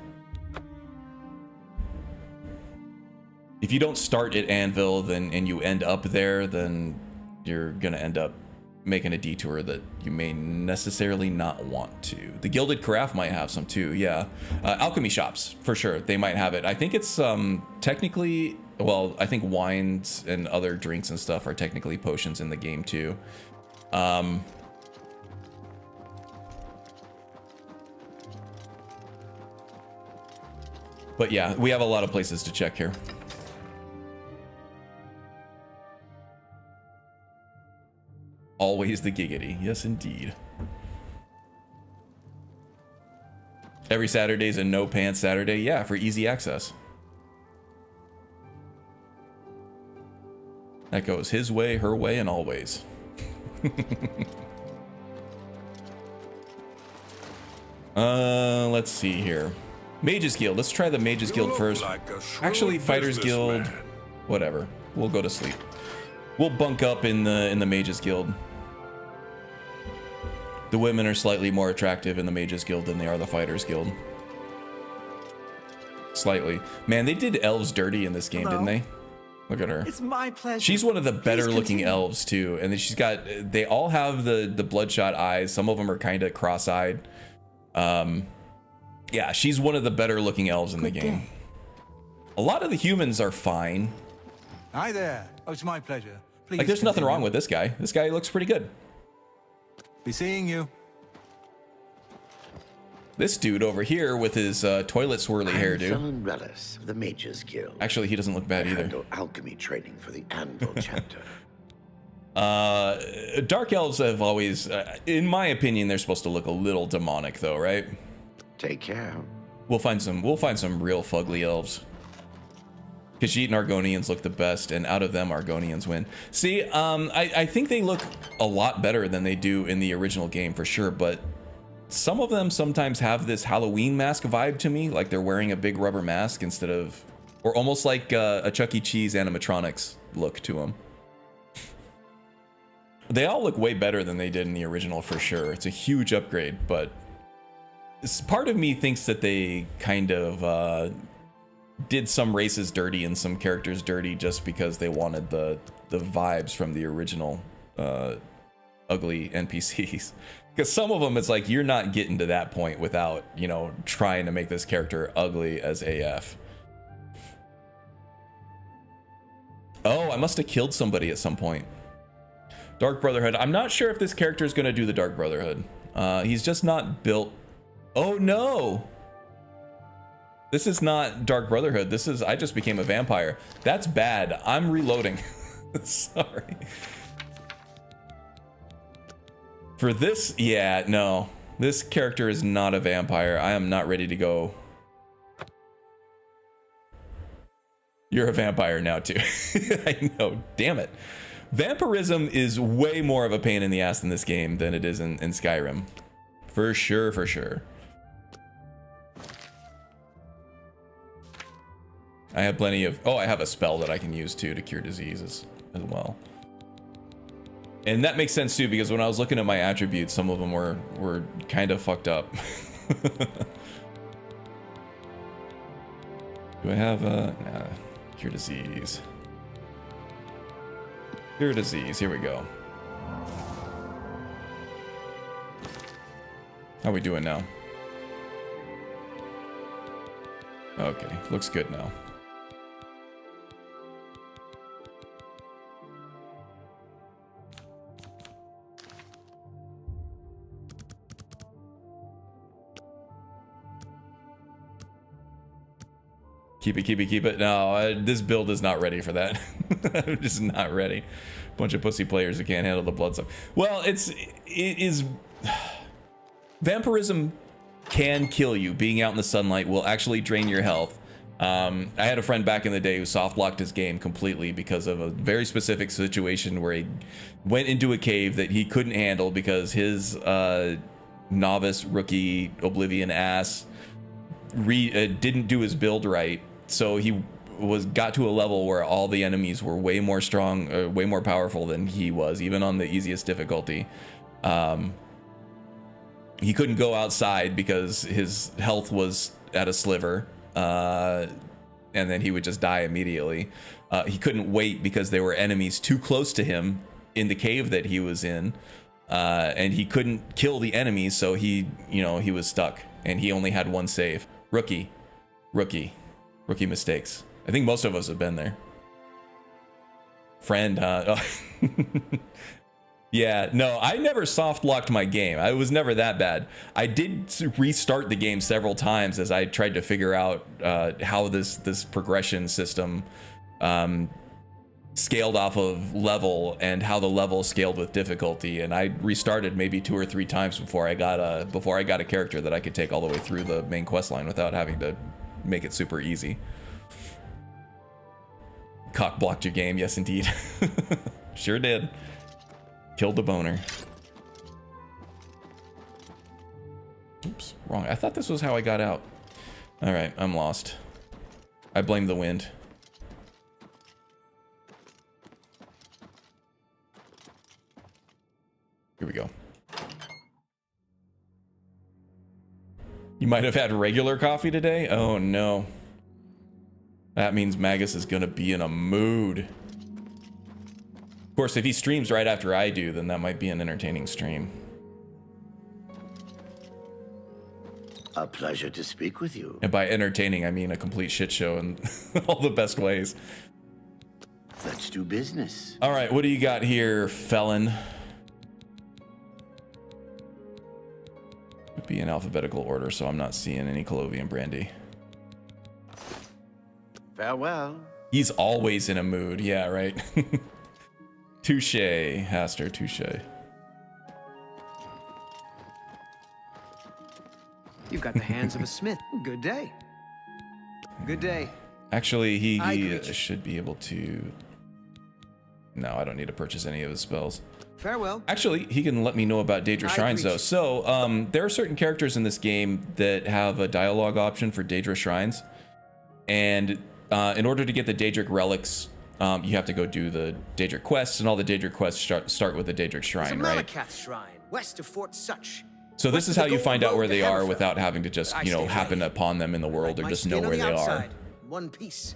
If you don't start at Anvil and you end up there, then you're gonna end up making a detour that you may necessarily not want to. The Gilded Carafe might have some too, yeah. Alchemy shops, for sure, they might have it. I think it's technically, well, I think wines and other drinks and stuff are technically potions in the game too. But yeah, we have a lot of places to check here. Always the giggity. Yes, indeed. Every Saturday's a no pants Saturday. Yeah, for easy access. That goes his way, her way, and always. Let's see here. Mages Guild. Let's try the Mages Guild first. Actually, Fighters Guild. Whatever. We'll go to sleep. We'll bunk up in the Mages Guild. The women are slightly more attractive in the Mages Guild than they are the Fighters Guild. Slightly. Man, they did elves dirty in this game, didn't they? Look at her. It's my pleasure. She's one of the better looking elves too, and then she's got. They all have the bloodshot eyes. Some of them are kind of cross-eyed. Yeah, she's one of the better looking elves in the game. A lot of the humans are fine. Hi there. Oh, it's my pleasure. Please Like, there's nothing wrong with this guy. This guy looks pretty good. Be seeing you. This dude over here with his toilet swirly hairdo. Felon Relis of the Mages Guild. Actually, he doesn't look bad I either. handle alchemy training for the Anvil chapter. Dark elves have always, in my opinion, they're supposed to look a little demonic, though, right? Take care. We'll find some real fugly elves. Khajiit and Argonians look the best, and out of them, Argonians win. See, I think they look a lot better than they do in the original game for sure, but some of them sometimes have this Halloween mask vibe to me, like they're wearing a big rubber mask instead of, or almost like a Chuck E. Cheese animatronics look to them. They all look way better than they did in the original for sure. It's a huge upgrade, but part of me thinks that they kind of did some races dirty and some characters dirty just because they wanted the vibes from the original ugly NPCs. Because some of them, it's like, you're not getting to that point without, you know, trying to make this character ugly as AF. Oh, I must have killed somebody at some point. Dark Brotherhood. I'm not sure if this character is going to do the Dark Brotherhood. He's just not built. Oh, no. This is not Dark Brotherhood. This is, I just became a vampire. That's bad. I'm reloading. Sorry. For this, yeah, no. This character is not a vampire. I am not ready to go. You're a vampire now, too. I know, damn it. Vampirism is way more of a pain in the ass in this game than it is in Skyrim. For sure, for sure. I have plenty of... Oh, I have a spell that I can use, too, to cure diseases as well. And that makes sense, too, because when I was looking at my attributes, some of them were kind of fucked up. Do I have a... Nah, cure disease. Cure disease, here we go. How we doing now? Okay, looks good now. Keep it, keep it, keep it. No, this build is not ready for that. I'm just not ready. Bunch of pussy players who can't handle the blood stuff. Well, it is... Vampirism can kill you. Being out in the sunlight will actually drain your health. I had a friend back in the day who soft locked his game completely because of a very specific situation where he went into a cave that he couldn't handle because his novice rookie Oblivion ass didn't do his build right, so he got to a level where all the enemies were way more strong, way more powerful than he was, even on the easiest difficulty. He couldn't go outside because his health was at a sliver, and then he would just die immediately. He couldn't wait because there were enemies too close to him in the cave that he was in, and he couldn't kill the enemies, so he was stuck, and he only had one save. Rookie mistakes. I think most of us have been there. Friend, huh? Yeah, no, I never soft locked my game. I was never that bad. I did restart the game several times as I tried to figure out how this progression system scaled off of level and how the level scaled with difficulty. And I restarted maybe 2 or 3 times before I got a character that I could take all the way through the main quest line without having to make it super easy. Cock blocked your game, yes indeed. Sure did. Killed the boner. Oops, wrong. I thought this was how I got out. All right, I'm lost. I blame the wind. Here we go. You might have had regular coffee today? Oh no. That means Magus is gonna be in a mood. Of course, if he streams right after I do, then that might be an entertaining stream. A pleasure to speak with you. And by entertaining, I mean a complete shit show in all the best ways. Let's do business. All right, what do you got here, felon? Would be in alphabetical order, so I'm not seeing any Colovian brandy. Farewell. He's always in a mood. Yeah, right. Touche, Haster, touche. You've got the hands of a smith. Good day. Good day. Actually, he should be able to... No, I don't need to purchase any of his spells. Farewell. Actually, he can let me know about Daedra Shrines, though. So, there are certain characters in this game that have a dialogue option for Daedra Shrines. And in order to get the Daedric relics, you have to go do the Daedric quests, and all the Daedric quests start with the Daedric Shrine, right? Shrine, west of Fort Such. So this is how you find out where they are without having to just, happen upon them in the world, or just know where they are. One piece.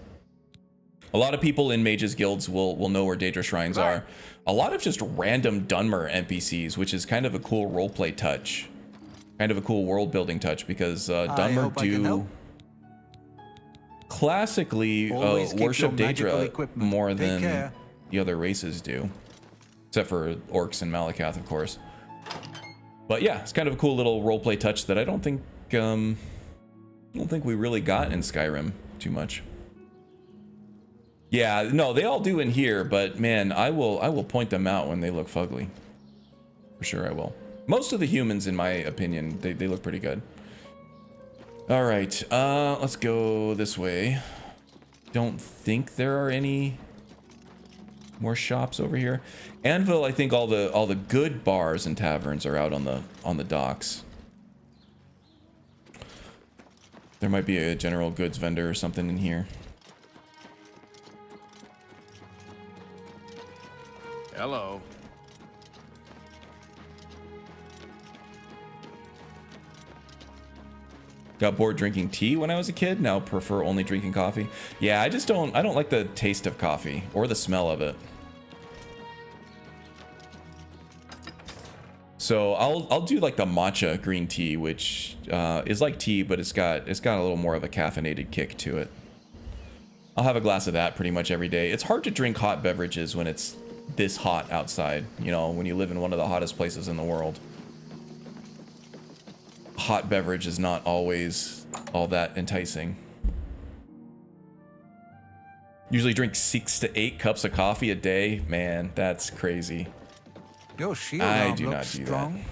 A lot of people in Mages Guilds will know where Daedra Shrines are. A lot of just random Dunmer NPCs, which is kind of a cool roleplay touch. Kind of a cool world building touch, because Dunmer do classically worship Daedra more than the other races do. Except for orcs and Malakath, of course. But yeah, it's kind of a cool little roleplay touch that I don't think we really got in Skyrim too much. Yeah, no, they all do in here, but man, I will point them out when they look fugly. For sure I will. Most of the humans, in my opinion, they look pretty good. All right, let's go this way. Don't think there are any more shops over here. Anvil, I think all the good bars and taverns are out on the docks. There might be a general goods vendor or something in here. Hello. Got bored drinking tea when I was a kid. Now prefer only drinking coffee. Yeah, I don't like the taste of coffee or the smell of it. So I'll do like the matcha green tea, which is like tea, but it's got a little more of a caffeinated kick to it. I'll have a glass of that pretty much every day. It's hard to drink hot beverages when it's this hot outside, when you live in one of the hottest places in the world. Hot beverage is not always all that enticing. Usually drink 6 to 8 cups of coffee a day. Man, that's crazy. Your shield I arm do not looks do strong.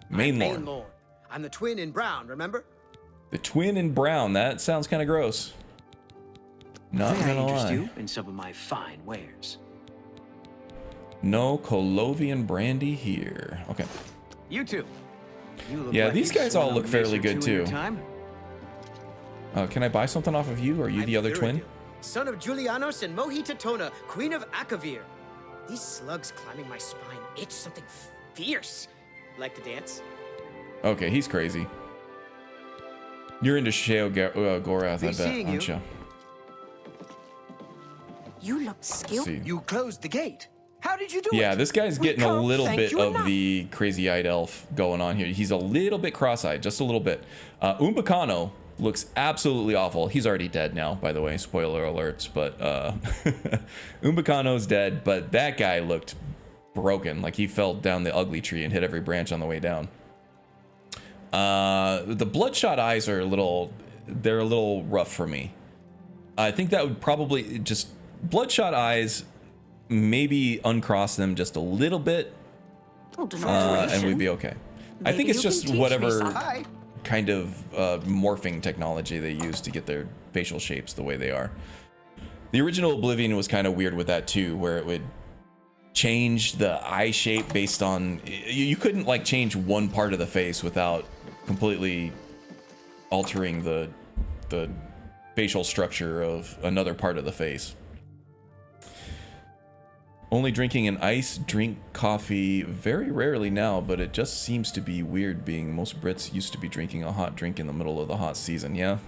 that. Main Lord. Lord. I'm the twin in brown, remember? The twin in brown. That sounds kind of gross. Not May I gonna interest lie. you in some of my fine wares? No Colovian brandy here. Okay. You too. You look Yeah, like these you've guys swung all a look fairly mace or good two in your too. time. Can I buy something off of you? Or are you I'm the other twin? Iridu, son of Julianos and Mohita Tona, queen of Akavir. These slugs climbing my spine itch something fierce. Like to dance? Okay, he's crazy. You're into Sheo Gorath, I bet, seeing aren't you. you? You look skilled. See. You closed the gate. How did you do it? Yeah, this guy's We getting a can't little thank bit you of enough. the crazy-eyed elf going on here. He's a little bit cross-eyed, just a little bit. Umbacano looks absolutely awful. He's already dead now, by the way. Spoiler alerts, but Umbacano's dead, but that guy looked broken. Like he fell down the ugly tree and hit every branch on the way down. The bloodshot eyes are they're a little rough for me. I think that would probably just bloodshot eyes, maybe uncross them just a little bit, and we'd be okay. I think Maybe it's you just can teach me whatever something. Hi. kind of morphing technology they use to get their facial shapes the way they are. The original Oblivion was kind of weird with that too, where it would change the eye shape based on you couldn't like change one part of the face without completely altering the facial structure of another part of the face. Only drinking an iced drink coffee very rarely now, but it just seems to be weird being most Brits used to be drinking a hot drink in the middle of the hot season. Yeah,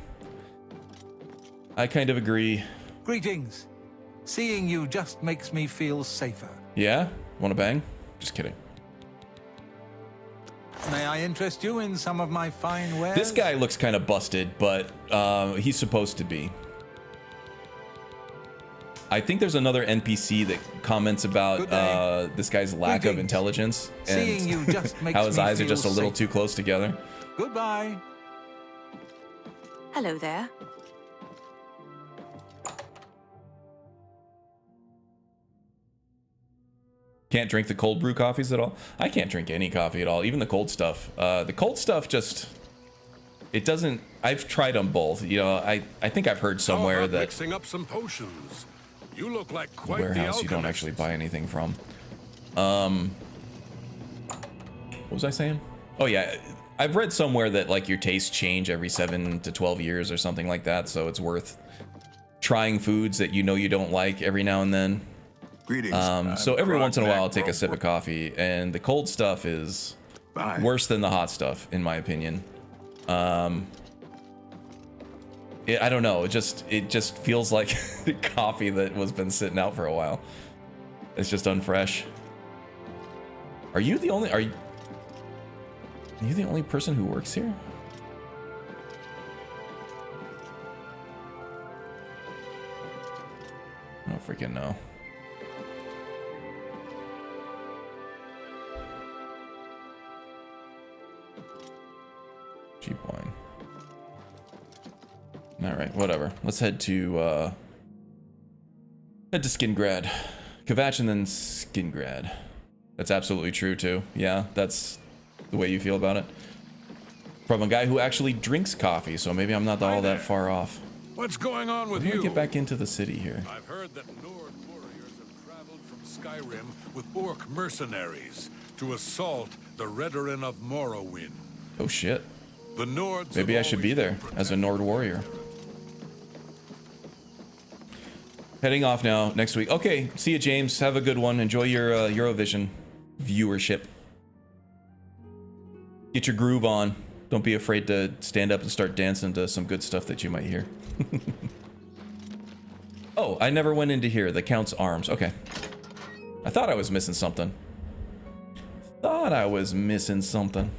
I kind of agree. Greetings. Seeing you just makes me feel safer. Yeah, wanna bang? Just kidding. May I interest you in some of my fine wares? This guy looks kind of busted, but he's supposed to be. I think there's another NPC that comments about this guy's lack of Greetings. intelligence Seeing you and just makes how his me eyes are feel just a little safe. too close together. Goodbye. Hello there. Can't drink the cold brew coffees at all. I can't drink any coffee at all, even the cold stuff. The cold stuff just, it doesn't. I've tried them both. You know, I think I've heard somewhere How about that mixing up some potions. You look like the quite warehouse the you don't alchemist. actually buy anything from. What was I saying? Oh yeah, I've read somewhere that like your tastes change every 7 to 12 years or something like that, so it's worth trying foods that you know you don't like every now and then. Greetings. So every once in a while I'll take a From- sip of coffee, and the cold stuff is Bye. worse than the hot stuff in my opinion. I don't know, it just feels like coffee that was been sitting out for a while. It's just unfresh. Are you the only person who works here? I don't freaking know. Cheap wine. All right, whatever. Let's head to Skingrad. Kvatch and then Skingrad. That's absolutely true too. Yeah, that's the way you feel about it. From a guy who actually drinks coffee, so maybe I'm not all that far off. What's going on with Let me you? get back into the city here. I've heard that Nord warriors have traveled from Skyrim with orc mercenaries to assault the Redoran of Morrowind. Oh shit. The Nords Maybe I have should be always there been as a Nord warrior. Heading off now next week. Okay, see you, James. Have a good one. Enjoy your Eurovision viewership. Get your groove on. Don't be afraid to stand up and start dancing to some good stuff that you might hear. Oh, I never went into here. The Count's Arms. Okay. I thought I was missing something. Thought I was missing something.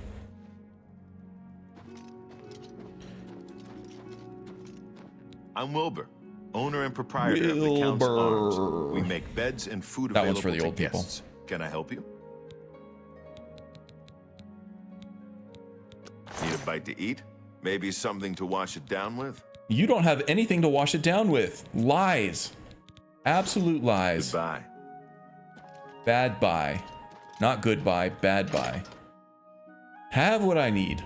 I'm Wilbur, owner and proprietor of the Count's Wilbur. Arms. We make beds and food That available one's for the to old people. guests. Can I help you? Need a bite to eat? Maybe something to wash it down with? You don't have anything to wash it down with. Lies. Absolute lies. Goodbye. Bad buy. Not goodbye, bad buy. Have what I need.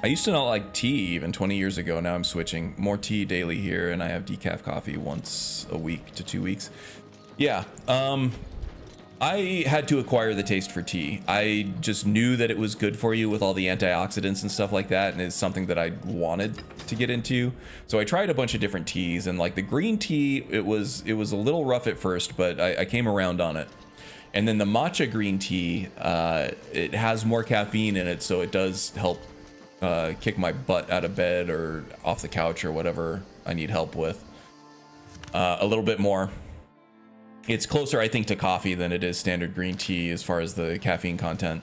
I used to not like tea even 20 years ago. Now I'm switching. More tea daily here, and I have decaf coffee once a week to 2 weeks. Yeah. I had to acquire the taste for tea. I just knew that it was good for you with all the antioxidants and stuff like that, and it's something that I wanted to get into. So I tried a bunch of different teas, and like the green tea, it was a little rough at first, but I came around on it. And then the matcha green tea, it has more caffeine in it, so it does help kick my butt out of bed or off the couch or whatever I need help with a little bit more. It's closer, I think, to coffee than it is standard green tea as far as the caffeine content.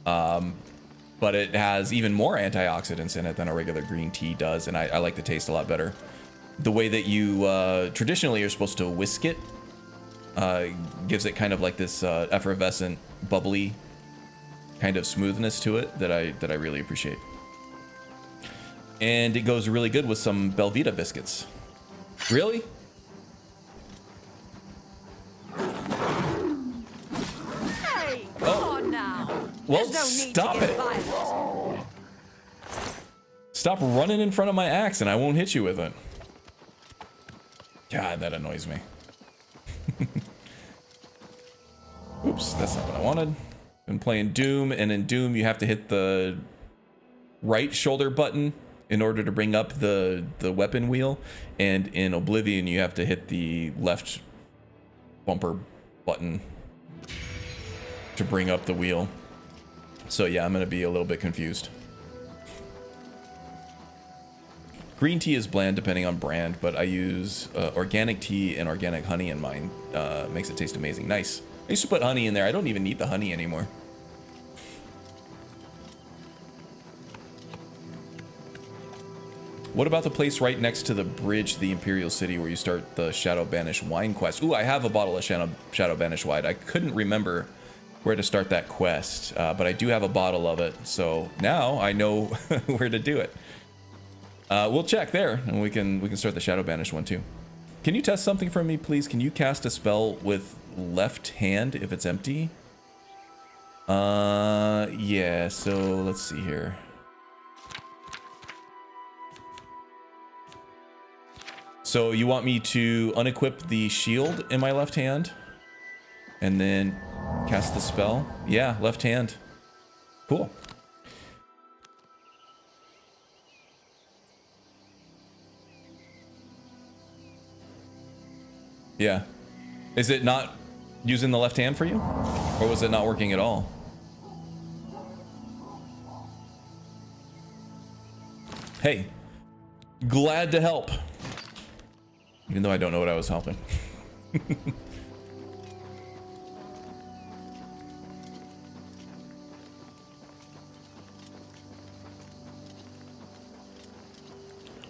But it has even more antioxidants in it than a regular green tea does, and I like the taste a lot better. The way that you traditionally are supposed to whisk it gives it kind of like this effervescent, bubbly kind of smoothness to it that I really appreciate. And it goes really good with some Belvita biscuits. Really? Hey, come on now. Well, There's no need stop to get it. violent. Stop running in front of my axe and I won't hit you with it. God, that annoys me. Oops, that's not what I wanted. Been playing Doom, and in Doom you have to hit the right shoulder button in order to bring up the weapon wheel, and in Oblivion you have to hit the left bumper button to bring up the wheel. So yeah, I'm gonna be a little bit confused. Green tea is bland depending on brand, but I use organic tea and organic honey in mine. Makes it taste amazing. Nice. I used to put honey in there. I don't even need the honey anymore. What about the place right next to the bridge to the Imperial City where you start the Shadow Banish wine quest? Ooh, I have a bottle of Shadow Banish wine. I couldn't remember where to start that quest, but I do have a bottle of it. So now I know where to do it. We'll check there, and we can start the Shadow Banish one too. Can you test something for me, please? Can you cast a spell with left hand if it's empty? Yeah, so let's see here. So you want me to unequip the shield in my left hand and then cast the spell? Yeah, left hand. Cool. Yeah. Is it not using the left hand for you? Or was it not working at all? Hey, glad to help. Even though I don't know what I was helping.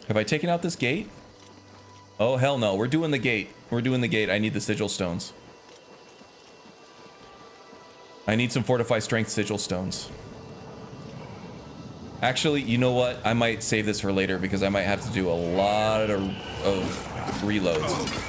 Have I taken out this gate? Oh, hell no. We're doing the gate. We're doing the gate. I need the sigil stones. I need some fortify strength sigil stones. Actually, you know what? I might save this for later because I might have to do a lot of reloads.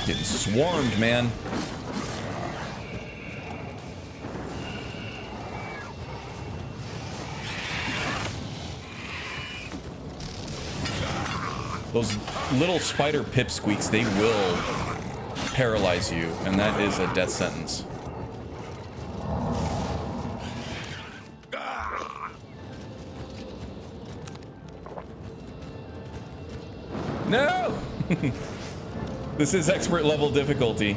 Getting swarmed, man. Those little spider pipsqueaks, they will paralyze you, and that is a death sentence. No! This is expert level difficulty.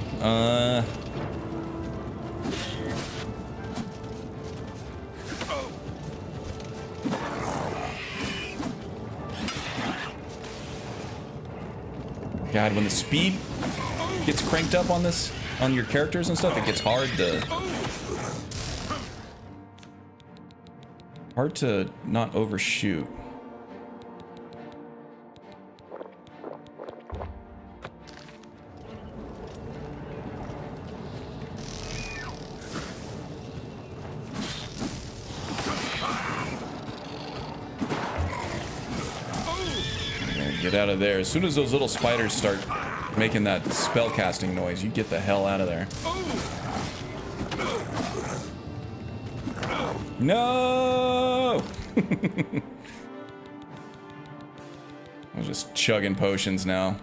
God, when the speed gets cranked up on this, on your characters and stuff, it gets hard to not overshoot. Get out of there. As soon as those little spiders start making that spell casting noise. You get the hell out of there. No! I'm just chugging potions now.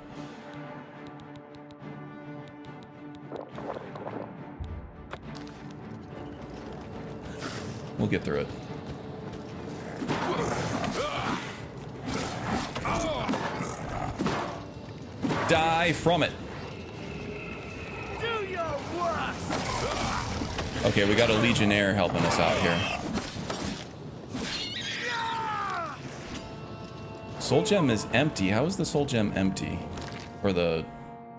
We'll get through it. Die from it. Do your worst. Okay, we got a legionnaire helping us out here. Soul gem is empty. How is the soul gem empty? Or the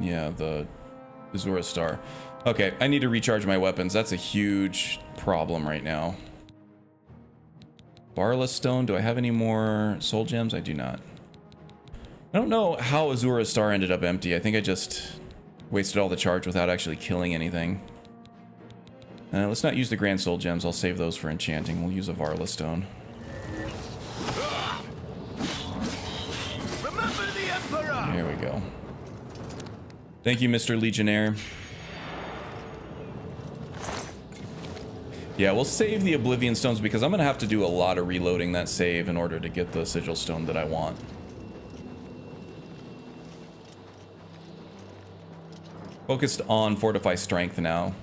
Azura star. Okay, I need to recharge my weapons. That's a huge problem right now. Barless stone. Do I have any more soul gems? I do not. I don't know how Azura star ended up empty. I think I just wasted all the charge without actually killing anything. Let's not use the grand soul gems. I'll save those for enchanting. We'll use a Varla stone. Remember the Emperor. There we go. Thank you, Mr. Legionnaire. Yeah, we'll save the Oblivion stones because I'm going to have to do a lot of reloading that save in order to get the sigil stone that I want. Focused on fortify strength now.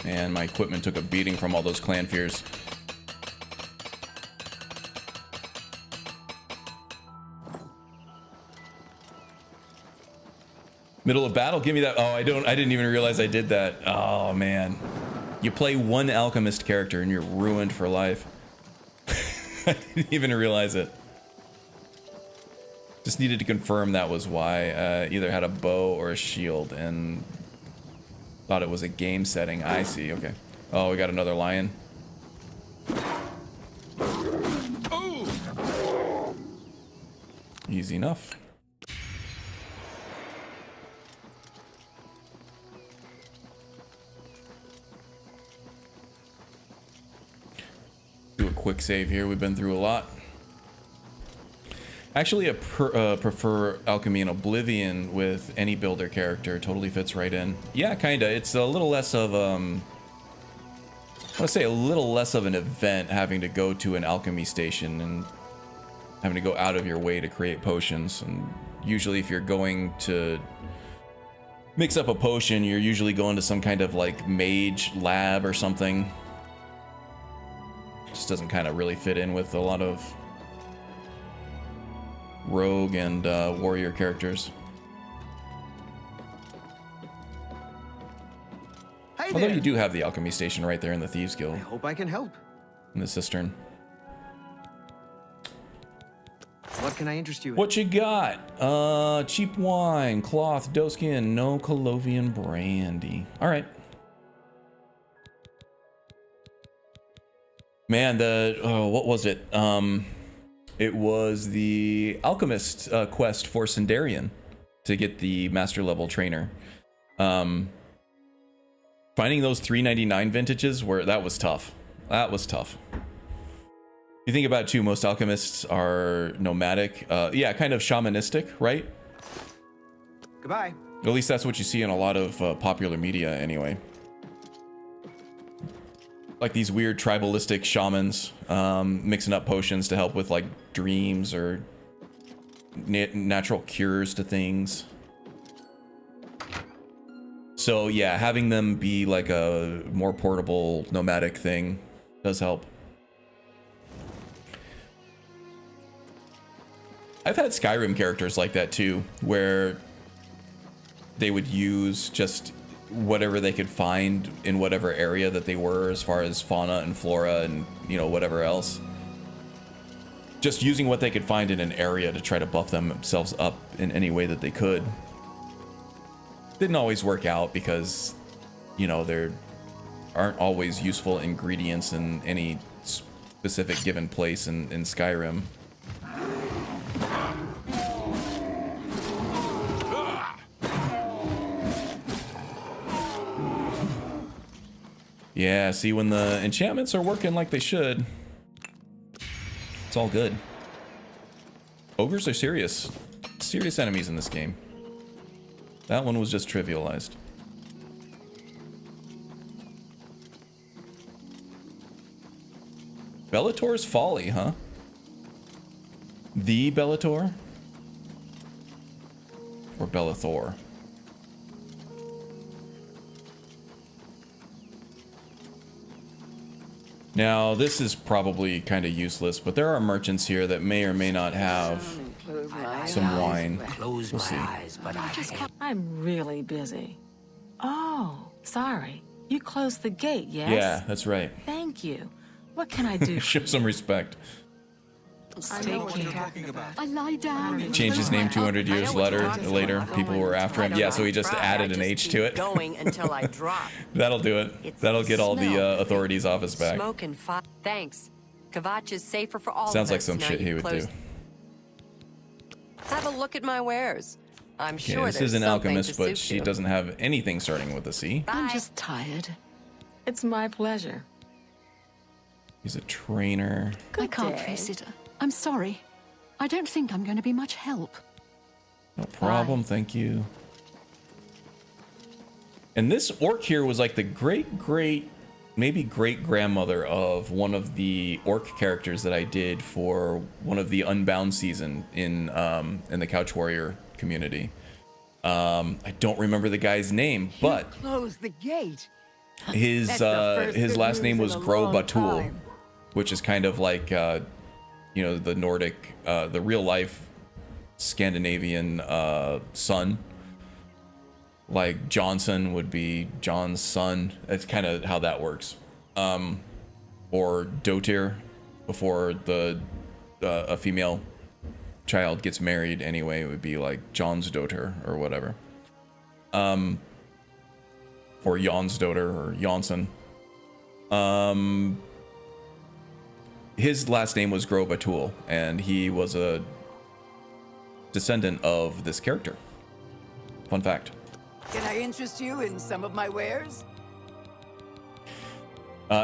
And my equipment took a beating from all those clan fears. Middle of battle, give me that. Oh, I didn't even realize I did that. Oh man. You play one alchemist character and you're ruined for life. I didn't even realize it. Just needed to confirm that was why. Either had a bow or a shield and thought it was a game setting. I see, okay. Oh, we got another lion. Easy enough. Do a quick save here. We've been through a lot. Actually, I prefer Alchemy and Oblivion with any builder character. Totally fits right in. Yeah, kinda. It's a little less of I want to say a little less of an event having to go to an alchemy station and having to go out of your way to create potions. And usually, if you're going to mix up a potion, you're usually going to some kind of like mage lab or something. Just doesn't kind of really fit in with a lot of rogue and warrior characters. Hey Although there. you do have the alchemy station right there in the Thieves Guild, I hope I can help. in the cistern. What can I interest you in? What you got? Cheap wine, cloth, doeskin, no Colovian brandy. All right. Man, what was it? It was the Alchemist quest for Sindarian to get the master level trainer. Finding those 399 vintages that was tough. That was tough. You think about it too, most alchemists are nomadic. Yeah, kind of shamanistic, right? Goodbye. At least that's what you see in a lot of popular media anyway. Like these weird tribalistic shamans mixing up potions to help with like dreams or natural cures to things. So yeah, having them be like a more portable nomadic thing does help. I've had Skyrim characters like that too, where they would use just whatever they could find in whatever area that they were, as far as fauna and flora and, you know, whatever else. Just using what they could find in an area to try to buff themselves up in any way that they could. Didn't always work out because, you know, there aren't always useful ingredients in any specific given place in Skyrim. Yeah, see, when the enchantments are working like they should, It's all good. Ogres are serious enemies in this game. That one was just trivialized. Bellator's Folly, huh? The Bellator? Or Bellathor? Now, this is probably kind of useless, but there are merchants here that may or may not have some wine. We'll see. I'm really busy. Oh, sorry. You closed the gate, yes? Yeah, that's right. Thank you. What can I do? Show some respect. Take care. I lie down. Changed his name 200 years later. People were after him. Yeah, so he just added an H to it. Going until I drop. That'll do it. That'll get all the authorities off his back. Smoke and fire. Thanks. Kvatch is safer for all Sounds of like us some now shit he you've would do. closed. Have a look at my wares. I'm Okay, sure this there's is an something alchemist, to but suit she you. doesn't have anything starting with a C. Bye. I'm just tired. It's my pleasure. He's a trainer. I can't face it. I'm sorry. I don't think I'm going to be much help. No problem, thank you. And this orc here was like the maybe great-grandmother of one of the orc characters that I did for one of the Unbound season in the Couch Warrior community. I don't remember the guy's name, but Close the gate. his last name was Gro Batul, which is kind of like the Nordic, the real life Scandinavian sun. Like Johnson would be John's son. That's kind of how that works. Or Dotir, before a female child gets married anyway, it would be like John's daughter or whatever. Or Jan's daughter or Janssen. His last name was Gro Batul, and he was a descendant of this character. Fun fact. Can I interest you in some of my wares?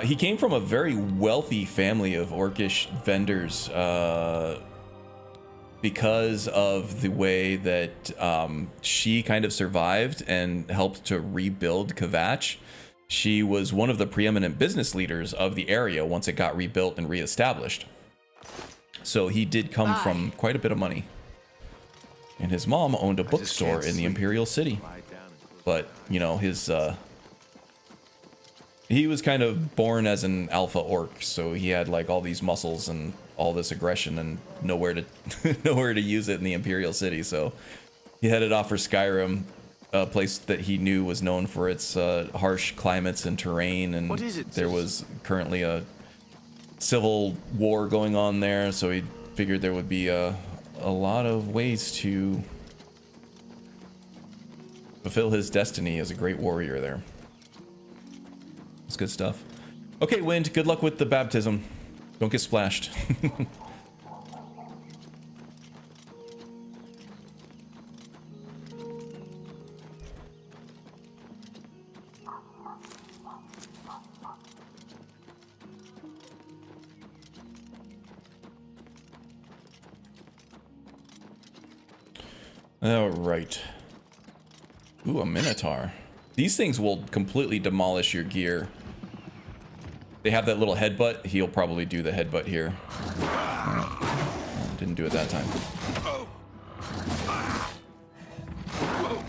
He came from a very wealthy family of orcish vendors because of the way that she kind of survived and helped to rebuild Kvatch. She was one of the preeminent business leaders of the area once it got rebuilt and reestablished. So he did come from quite a bit of money. And his mom owned a bookstore in the Imperial City. But, you know, he was kind of born as an alpha orc, so he had like all these muscles and all this aggression and nowhere to use it in the Imperial City. So he headed off for Skyrim, a place that he knew was known for its harsh climates and terrain, and there was currently a civil war going on there, so he figured there would be a lot of ways to fulfill his destiny as a great warrior there. It's good stuff. Okay, Wind, good luck with the baptism. Don't get splashed. All right. Ooh, a Minotaur. These things will completely demolish your gear. They have that little headbutt. He'll probably do the headbutt here. Didn't do it that time.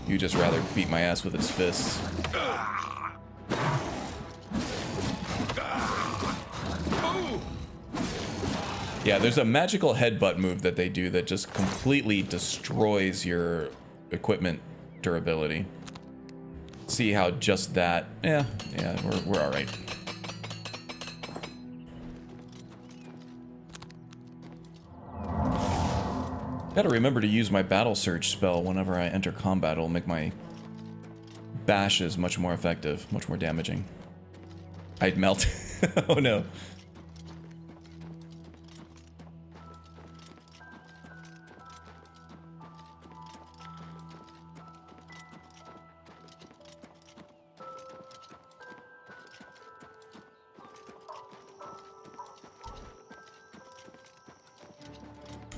You just rather beat my ass with his fists. Yeah, there's a magical headbutt move that they do that just completely destroys your equipment durability. See how just that... Yeah, we're all right. Gotta remember to use my battle surge spell whenever I enter combat. It'll make my bashes much more effective, much more damaging. I'd melt. Oh no.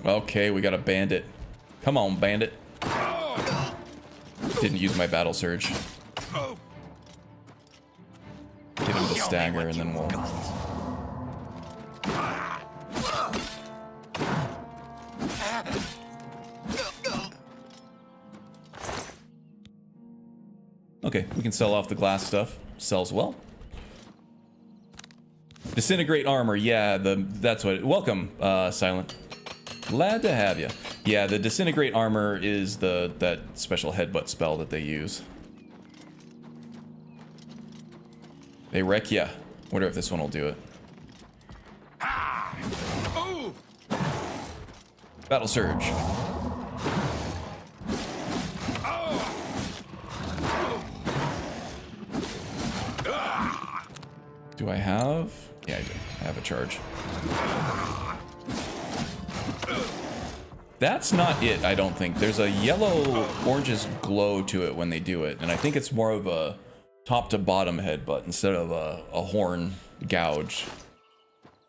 Okay, we got a bandit. Come on, bandit. Didn't use my battle surge. Get him to stagger and then we'll... Okay, we can sell off the glass stuff. Sells well. Disintegrate armor, yeah, that's what... Welcome, Silent. Glad to have you. Yeah, the disintegrate armor is that special headbutt spell that they use. They wreck ya. Wonder if this one will do it. Battle surge. Do I have? Yeah, I do. I have a charge. That's not it, I don't think. There's a yellow oranges glow to it when they do it, and I think it's more of a top to bottom headbutt instead of a horn gouge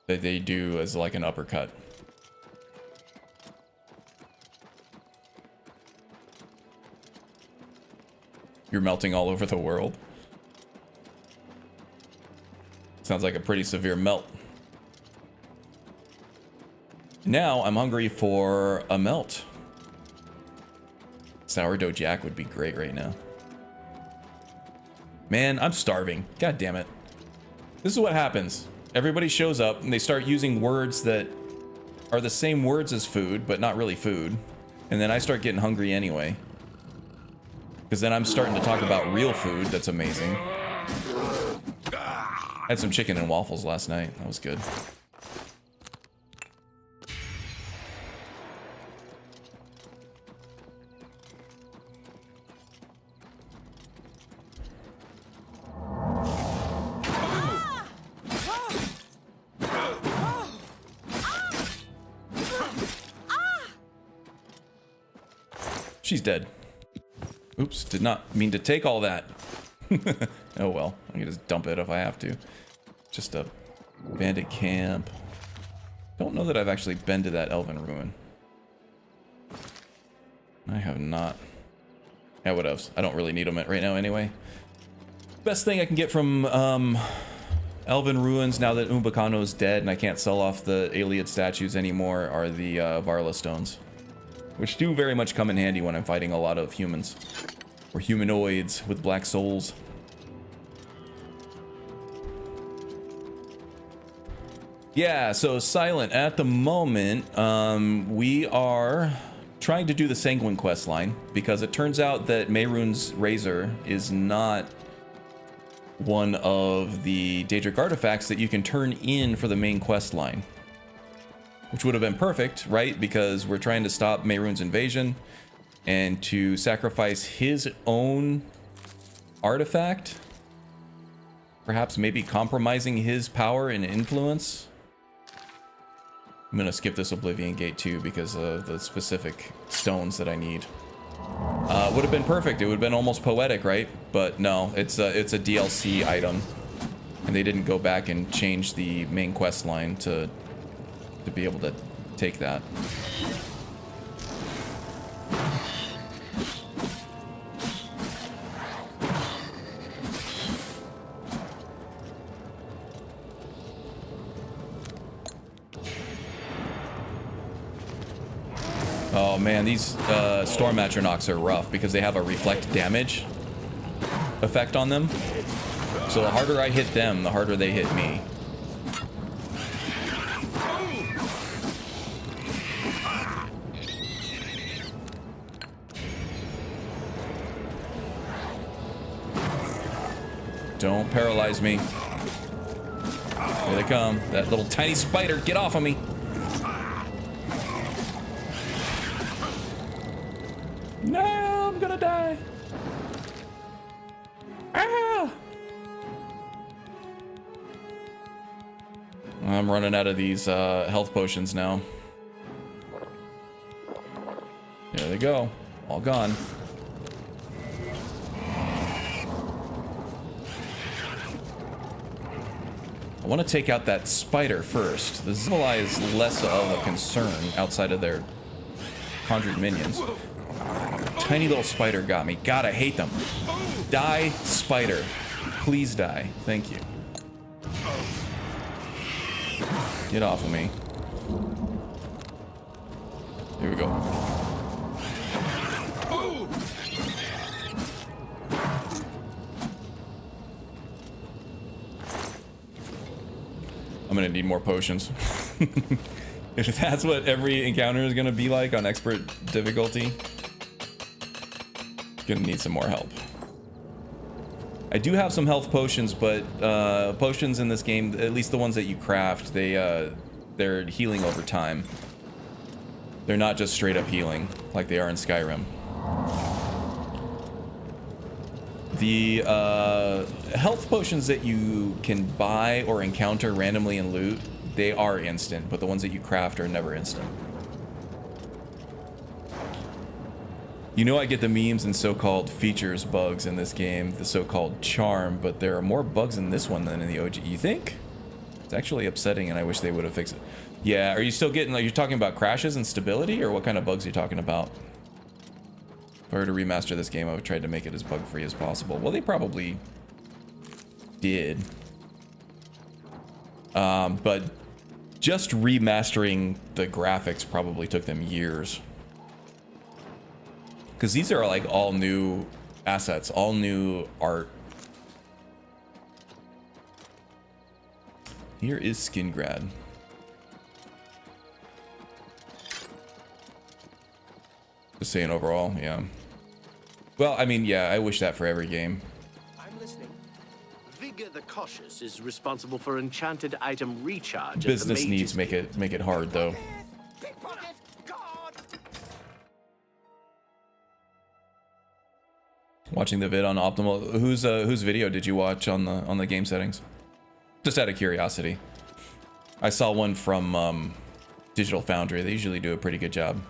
that they do as like an uppercut. You're melting all over the world. Sounds like a pretty severe melt. Now I'm hungry for a melt. Sourdough Jack would be great right now. Man, I'm starving. God damn it. This is what happens. Everybody shows up and they start using words that are the same words as food, but not really food. And then I start getting hungry anyway. Because then I'm starting to talk about real food that's amazing. I had some chicken and waffles last night. That was good. She's dead. Oops, did not mean to take all that. Oh well, I can just dump it if I have to. Just a bandit camp. Don't know that I've actually been to that elven ruin. I have not. Yeah, what else? I don't really need them right now anyway. Best thing I can get from elven ruins now that Umbacano's dead and I can't sell off the alienate statues anymore are the Varla stones. Which do very much come in handy when I'm fighting a lot of humans. Or humanoids with black souls. Yeah, so Silent, at the moment, we are trying to do the Sanguine quest line, because it turns out that Mehrunes' Razor is not one of the Daedric artifacts that you can turn in for the main quest line. Which would have been perfect, right? Because we're trying to stop Mehrunes' invasion, and to sacrifice his own artifact, perhaps maybe compromising his power and influence. I'm gonna skip this Oblivion gate too because of the specific stones that I need. Would have been perfect. It would have been almost poetic, right? But no, it's a DLC item, and they didn't go back and change the main quest line to be able to take that. Oh man, these Storm Atronachs are rough because they have a reflect damage effect on them. So the harder I hit them, the harder they hit me. Don't paralyze me. Here they come. That little tiny spider, get off of me. No, I'm gonna die. Ah! I'm running out of these health potions now. There they go. All gone. I want to take out that spider first. The Zilli is less of a concern outside of their conjured minions. Tiny little spider got me. God, I hate them. Die, spider. Please die. Thank you. Get off of me. Here we go. I'm gonna need more potions. If that's what every encounter is gonna be like on expert difficulty, gonna need some more help. I do have some health potions, but potions in this game, at least the ones that you craft, they're healing over time. They're not just straight up healing like they are in Skyrim. The health potions that you can buy or encounter randomly in loot, they are instant, but the ones that you craft are never instant. You know, I get the memes and so-called features bugs in this game, the so-called charm, but there are more bugs in this one than in the OG. You think? It's actually upsetting, and I wish they would have fixed it. Yeah, are you still getting, like, you're talking about crashes and stability, or what kind of bugs are you talking about? If I were to remaster this game, I would try to make it as bug-free as possible. Well, they probably did. But just remastering the graphics probably took them years. Because these are like all new assets, all new art. Here is Skingrad. Just saying overall, yeah. Well, I mean, yeah, I wish that for every game. I'm listening. Vigor the Cautious is responsible for enchanted item recharge. Business needs make it hard though. Watching the vid on optimal. Whose video did you watch on the game settings? Just out of curiosity. I saw one from Digital Foundry. They usually do a pretty good job.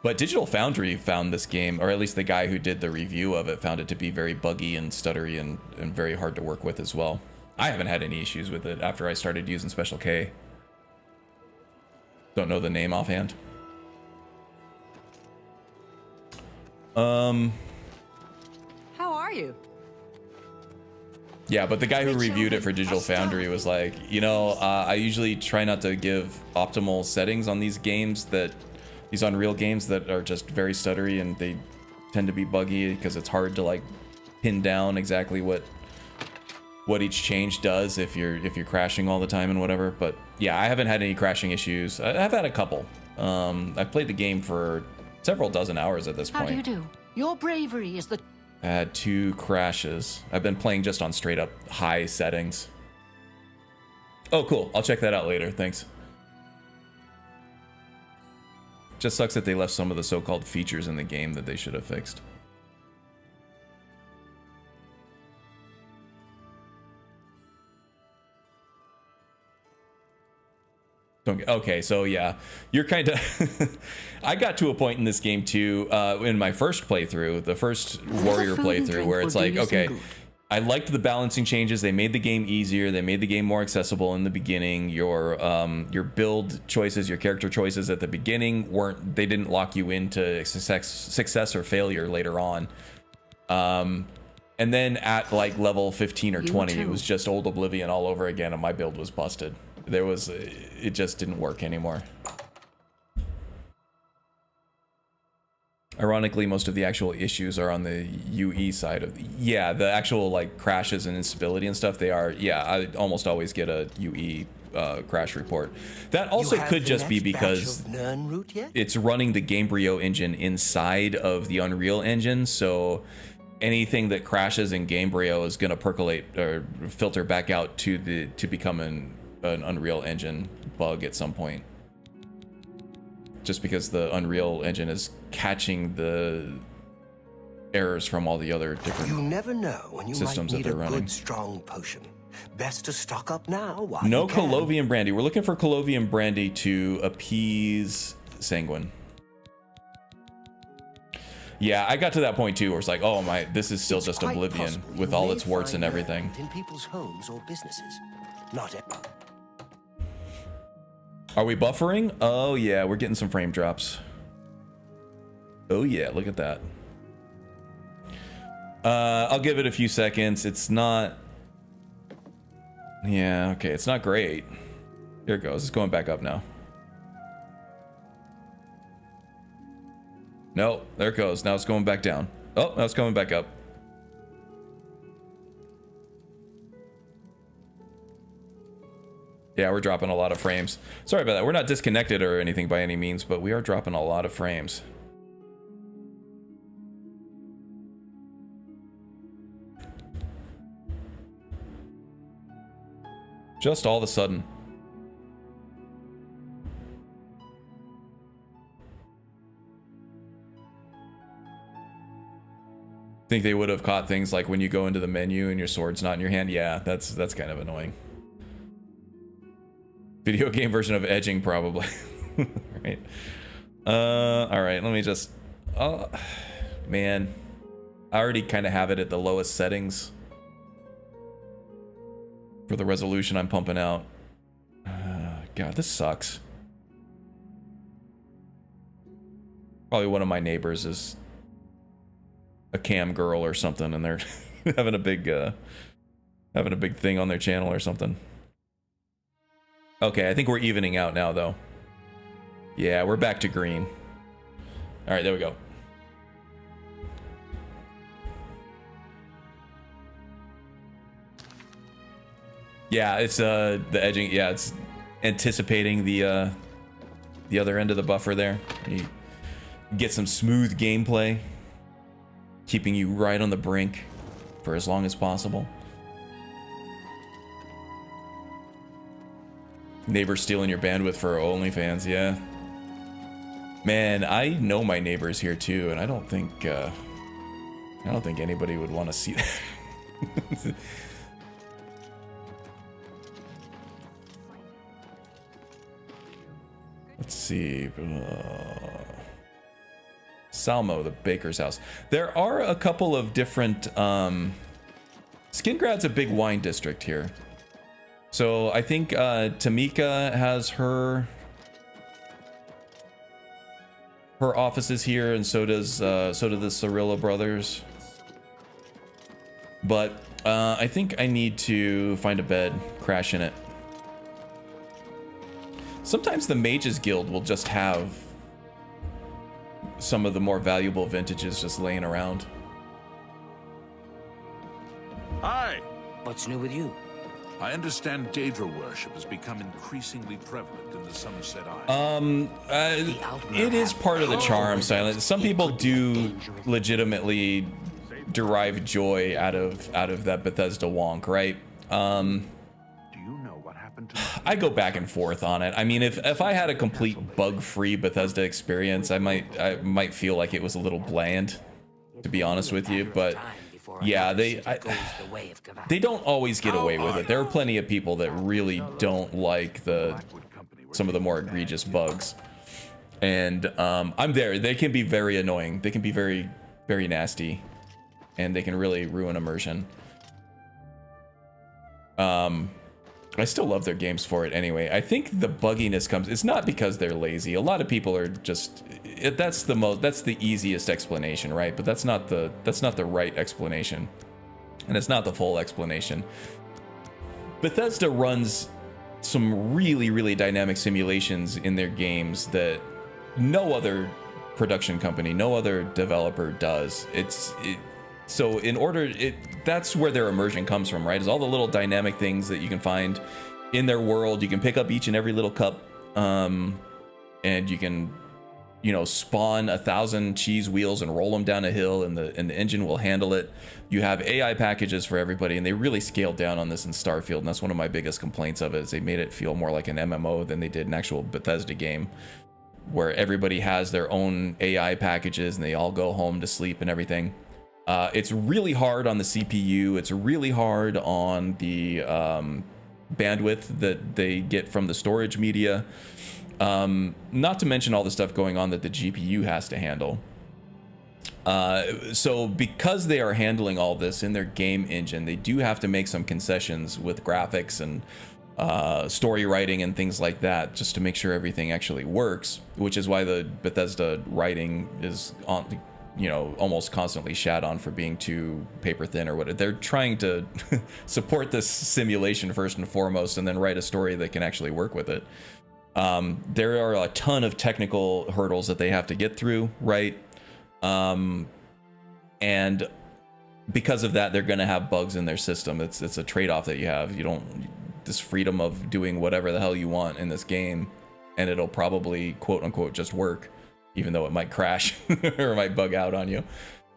But Digital Foundry found this game, or at least the guy who did the review of it, found it to be very buggy and stuttery and very hard to work with as well. I haven't had any issues with it after I started using Special K. Don't know the name offhand. How are you? Yeah, but the guy who reviewed it for Digital Foundry was like, you know, I usually try not to give optimal settings on these games these Unreal games that are just very stuttery and they tend to be buggy because it's hard to like pin down exactly what each change does if you're crashing all the time and whatever. But yeah, I haven't had any crashing issues. I've had a couple. I've played the game for several dozen hours at this point. How do you do? Your bravery is the... I had 2 crashes. I've been playing just on straight up high settings. Oh, cool. I'll check that out later. Thanks. Just sucks that they left some of the so-called features in the game that they should have fixed. Okay, so yeah, you're kind of... I got to a point in this game too, in my first playthrough, the first warrior playthrough, where it's like, okay, I liked the balancing changes. They made the game easier. They made the game more accessible in the beginning. Your build choices, your character choices at the beginning they didn't lock you into success or failure later on. And then at like level 15 or 20, it was just old Oblivion all over again, and my build was busted. It just didn't work anymore. Ironically, most of the actual issues are on the UE side of the actual like crashes and instability and stuff. They are, I almost always get a UE crash report. That also could just be because it's running the Gamebryo engine inside of the Unreal engine, so anything that crashes in Gamebryo is going to percolate or filter back out to become an Unreal Engine bug at some point. Just because the Unreal Engine is catching the errors from all the other different You never know when you systems might need that they're a running. good, strong potion. Best to stock up now while No you can. Colovian Brandy. We're looking for Colovian Brandy to appease Sanguine. Yeah, I got to that point too, where it's like, oh my, this is still just Quite Oblivion possible with you all may its warts find and everything. gold in people's homes or businesses. Not it. Are we buffering? Oh yeah, we're getting some frame drops. Oh yeah, look at that. I'll give it a few seconds. It's not... Yeah, okay, it's not great. Here it goes. It's going back up now. No, there it goes. Now it's going back down. Oh, now it's coming back up. Yeah, we're dropping a lot of frames. Sorry about that. We're not disconnected or anything by any means, but we are dropping a lot of frames. Just all of a sudden. Think they would have caught things like when you go into the menu and your sword's not in your hand? Yeah, that's kind of annoying. Video game version of edging, probably. Right. All right, let me just... man. I already kind of have it at the lowest settings for the resolution I'm pumping out. God, this sucks. Probably one of my neighbors is a cam girl or something, and they're having a big thing on their channel or something. Okay, I think we're evening out now, though. Yeah, we're back to green. All right, there we go. Yeah, it's the edging. Yeah, it's anticipating the other end of the buffer there. You get some smooth gameplay, keeping you right on the brink for as long as possible. Neighbor stealing your bandwidth for OnlyFans, yeah. Man, I know my neighbors here too, and I don't think anybody would want to see that. Let's see. Salmo, the baker's house. There are a couple of different... Skingrad's a big wine district here. So I think Tamika has her offices here, and so do the Cirilla brothers. But I think I need to find a bed, crash in it. Sometimes the Mages Guild will just have some of the more valuable vintages just laying around. Hi! What's new with you? I understand Daedra worship has become increasingly prevalent in the Somerset Isles. It is part of the charm, Silent. Some people do legitimately derive joy out of that Bethesda wonk, right? Do you know what happened to I go back and forth on it. I mean, if I had a complete bug-free Bethesda experience, I might feel like it was a little bland, to be honest with you, but yeah, they don't always get away with it. There are plenty of people that really don't like some of the more egregious bugs, and I'm there. They can be very annoying. They can be very, very nasty, and they can really ruin immersion. I still love their games for it anyway. I think the bugginess comes, it's not because they're lazy. A lot of people are just, that's the easiest explanation, right? But that's not the right explanation. And it's not the full explanation. Bethesda runs some really, really dynamic simulations in their games that no other production company, no other developer does. So that's where their immersion comes from, right? Is all the little dynamic things that you can find in their world. You can pick up each and every little cup, and you can, spawn 1,000 cheese wheels and roll them down a hill, and the engine will handle it. You have AI packages for everybody, and they really scaled down on this in Starfield, and that's one of my biggest complaints of it, is they made it feel more like an MMO than they did an actual Bethesda game, where everybody has their own AI packages, and they all go home to sleep and everything. It's really hard on the CPU. It's really hard on the bandwidth that they get from the storage media. Not to mention all the stuff going on that the GPU has to handle. So because they are handling all this in their game engine, they do have to make some concessions with graphics and story writing and things like that, just to make sure everything actually works, which is why the Bethesda writing is on, you know, almost constantly shat on for being too paper thin or what. They're trying to support this simulation first and foremost, and then write a story that can actually work with it. There are a ton of technical hurdles that they have to get through, right? And because of that, they're going to have bugs in their system. It's a trade-off that you have. You don't, this freedom of doing whatever the hell you want in this game, and it'll probably quote unquote just work, even though it might crash or it might bug out on you.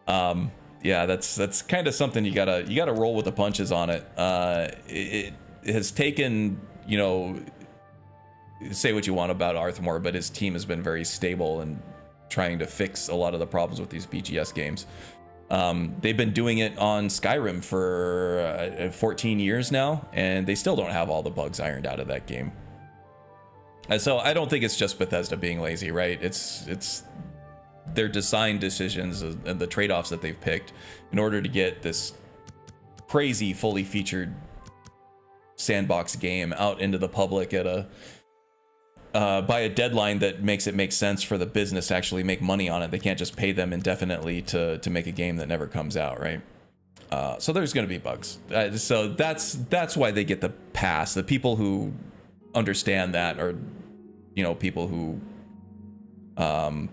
Yeah, that's kind of something you gotta roll with the punches on it. It has taken, you know, say what you want about Arthmore, but his team has been very stable and trying to fix a lot of the problems with these BGS games. They've been doing it on Skyrim for 14 years now, and they still don't have all the bugs ironed out of that game. And so I don't think it's just Bethesda being lazy, right? It's their design decisions and the trade-offs that they've picked in order to get this crazy fully featured sandbox game out into the public at a by a deadline that makes it make sense for the business to actually make money on it. They can't just pay them indefinitely to make a game that never comes out, right? So there's going to be bugs. So that's why they get the pass. The people who understand that are, you know, people who are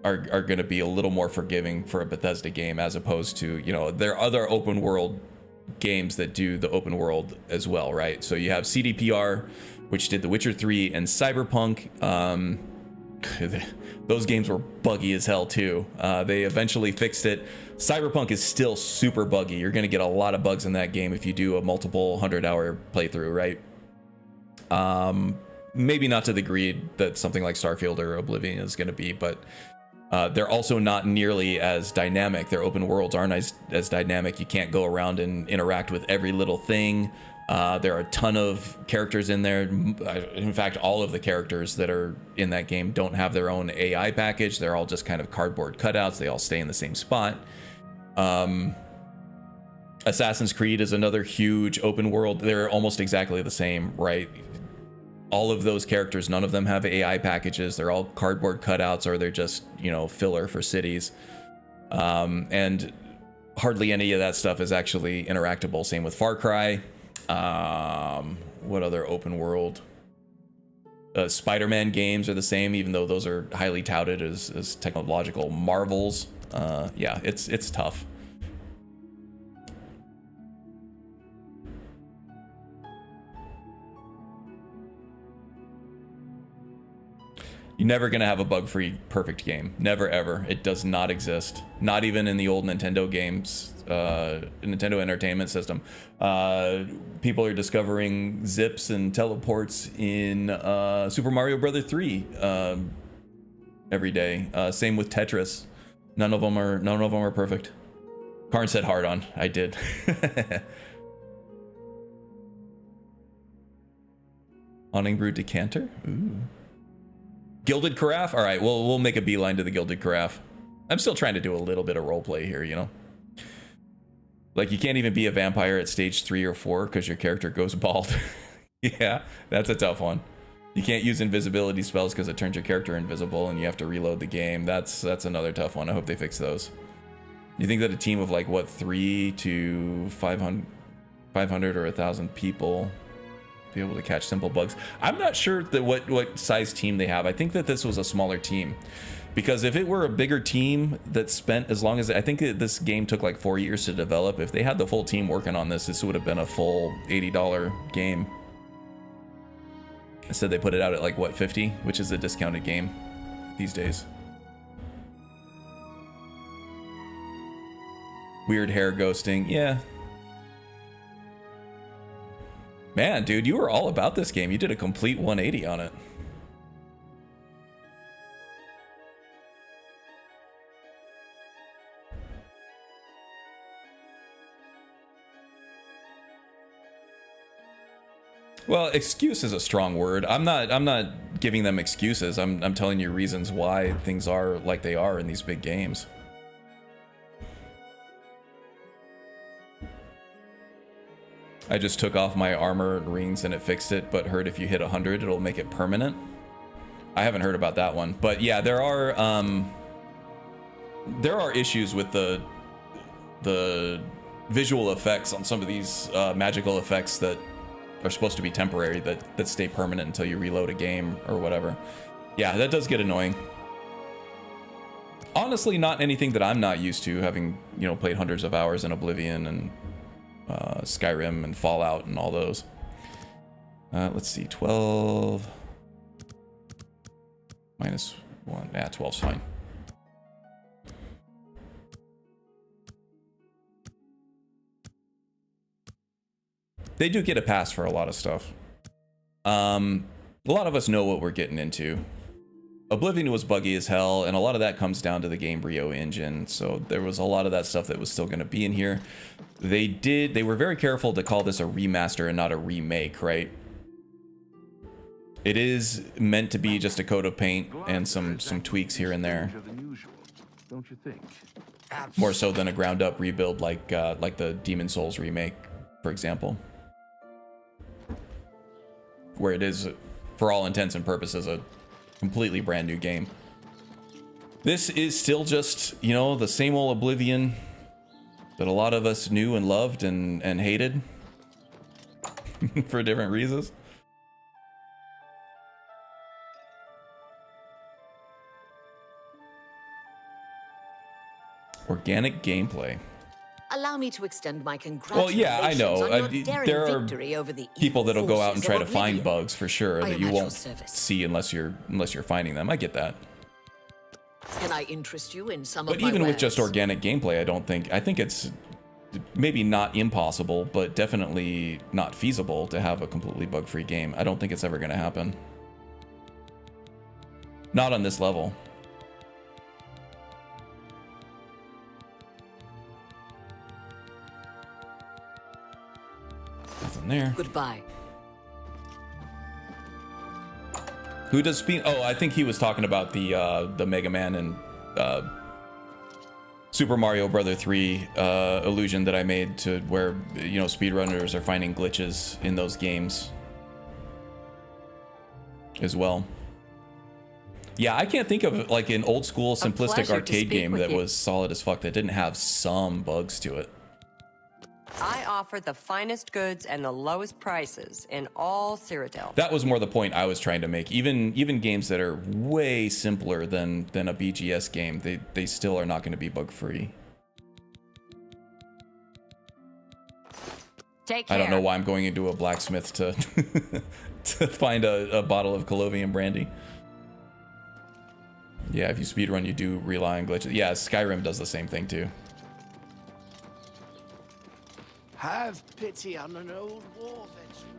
going to be a little more forgiving for a Bethesda game, as opposed to, you know, there are other open world games that do the open world as well, right? So you have CDPR, which did The Witcher 3 and Cyberpunk. Those games were buggy as hell too. They eventually fixed it. Cyberpunk is still super buggy. You're going to get a lot of bugs in that game if you do a multiple 100-hour playthrough, right? Maybe not to the degree that something like Starfield or Oblivion is going to be, but they're also not nearly as dynamic. Their open worlds aren't as dynamic. You can't go around and interact with every little thing. There are a ton of characters in there. In fact, all of the characters that are in that game don't have their own AI package. They're all just kind of cardboard cutouts. They all stay in the same spot. Assassin's Creed is another huge open world. They're almost exactly the same, right? All of those characters, none of them have AI packages. They're all cardboard cutouts, or they're just, you know, filler for cities. And hardly any of that stuff is actually interactable. Same with Far Cry. What other open world? Spider-Man games are the same, even though those are highly touted as technological marvels. Yeah, it's tough. You're never gonna have a bug-free perfect game. Never ever. It does not exist. Not even in the old Nintendo games, Nintendo Entertainment System. People are discovering zips and teleports in Super Mario Bros. 3 every day. Same with Tetris. None of them are perfect. Karn said hard on. I did. Awning Brew Decanter? Ooh. Gilded Carafe? All right, we'll make a beeline to the Gilded Carafe. I'm still trying to do a little bit of roleplay here, you know? Like, you can't even be a vampire at stage 3 or 4 because your character goes bald. Yeah, that's a tough one. You can't use invisibility spells because it turns your character invisible and you have to reload the game. That's another tough one. I hope they fix those. You think that a team of, like, what, 3 to 500 or 1,000 people be able to catch simple bugs? I'm not sure that what size team they have. I think that this was a smaller team, because if it were a bigger team that spent as long as, I think that this game took like 4 years to develop. If they had the full team working on this would have been a full $80 game. Instead they put it out at like what, 50, which is a discounted game these days. Weird hair ghosting, yeah. Man, dude, you were all about this game. You did a complete 180 on it. Well, excuse is a strong word. I'm not giving them excuses. I'm telling you reasons why things are like they are in these big games. I just took off my armor and rings and it fixed it, but heard if you hit 100, it'll make it permanent. I haven't heard about that one, but yeah, there are issues with the visual effects on some of these magical effects that are supposed to be temporary that stay permanent until you reload a game or whatever. Yeah, that does get annoying. Honestly, not anything that I'm not used to, having, you know, played hundreds of hours in Oblivion and Skyrim and Fallout and all those. Let's see, 12 minus 1. Yeah, 12's fine. They do get a pass for a lot of stuff. A lot of us know what we're getting into. Oblivion was buggy as hell, and a lot of that comes down to the Gamebryo engine, so there was a lot of that stuff that was still going to be in here. They were very careful to call this a remaster and not a remake, right? It is meant to be just a coat of paint and some tweaks here and there. Don't you think? More so than a ground up rebuild like the Demon Souls remake, for example. Where it is, for all intents and purposes, a completely brand new game. This is still just, you know, the same old Oblivion that a lot of us knew and loved and hated for different reasons. Organic gameplay. Allow me to extend my congratulations. Well, yeah, I know. On your daring There are victory over the people that'll go out and forces try of to find Oblivion. bugs for sure I that am you at your won't service. see unless you're finding them. I get that. Can I interest you in some But of my even with wares? just organic gameplay, I think it's maybe not impossible, but definitely not feasible to have a completely bug-free game. I don't think it's ever going to happen. Not on this level. Nothing there. Goodbye. Who does speed? Oh, I think he was talking about the Mega Man and Super Mario Brother 3 illusion that I made to where, you know, speedrunners are finding glitches in those games as well. Yeah, I can't think of like an old school simplistic pleasure to arcade speak game with that you. was solid as fuck that didn't have some bugs to it. I offer the finest goods and the lowest prices in all Cyrodiil. That was more the point I was trying to make. Even games that are way simpler than a BGS game, they still are not going to be bug free. Take care. I don't know why I'm going into a blacksmith to to find a bottle of Colovian brandy. Yeah, if you speedrun, you do rely on glitches. Yeah, Skyrim does the same thing too. Have pity on an old war veteran.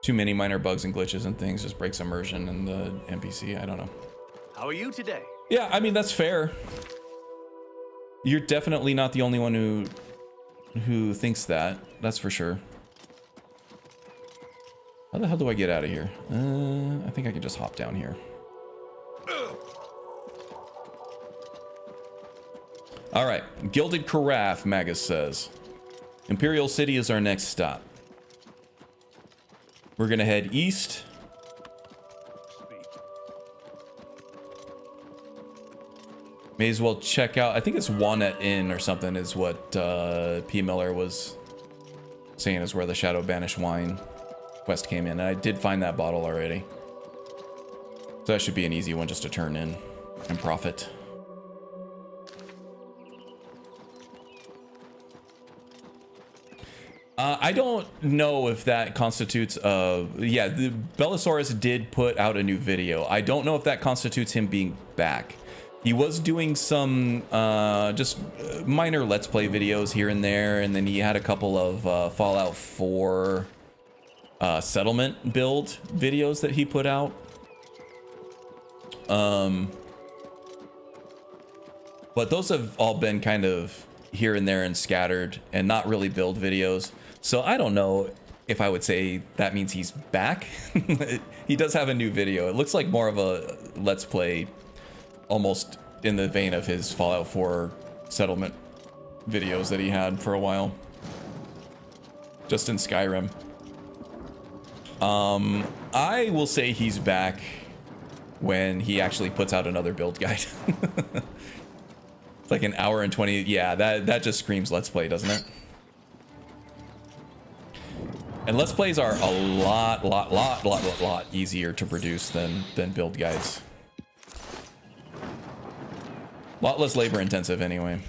Too many minor bugs and glitches and things just breaks immersion in the NPC. I don't know. How are you today? Yeah, I mean, that's fair. You're definitely not the only one who thinks that. That's for sure. How the hell do I get out of here? I think I can just hop down here. All right, Gilded Carafe, Magus says. Imperial City is our next stop. We're gonna head east. May as well check out, I think it's Walnut Inn or something is what P. Miller was saying is where the Shadow Banished wine quest came in. And I did find that bottle already. So that should be an easy one just to turn in and profit. I don't know if that constitutes yeah, the Bellasaurus did put out a new video. I don't know if that constitutes him being back. He was doing some just minor Let's Play videos here and there, and then he had a couple of Fallout 4 settlement build videos that he put out. But those have all been kind of here and there and scattered and not really build videos. So I don't know if I would say that means he's back. He does have a new video. It looks like more of a Let's Play, almost in the vein of his Fallout 4 settlement videos that he had for a while. Just in Skyrim. I will say he's back when he actually puts out another build guide. Like an hour and 20. Yeah, that just screams Let's Play, doesn't it? And Let's Plays are a lot easier to produce than build guides. A lot less labor intensive anyway.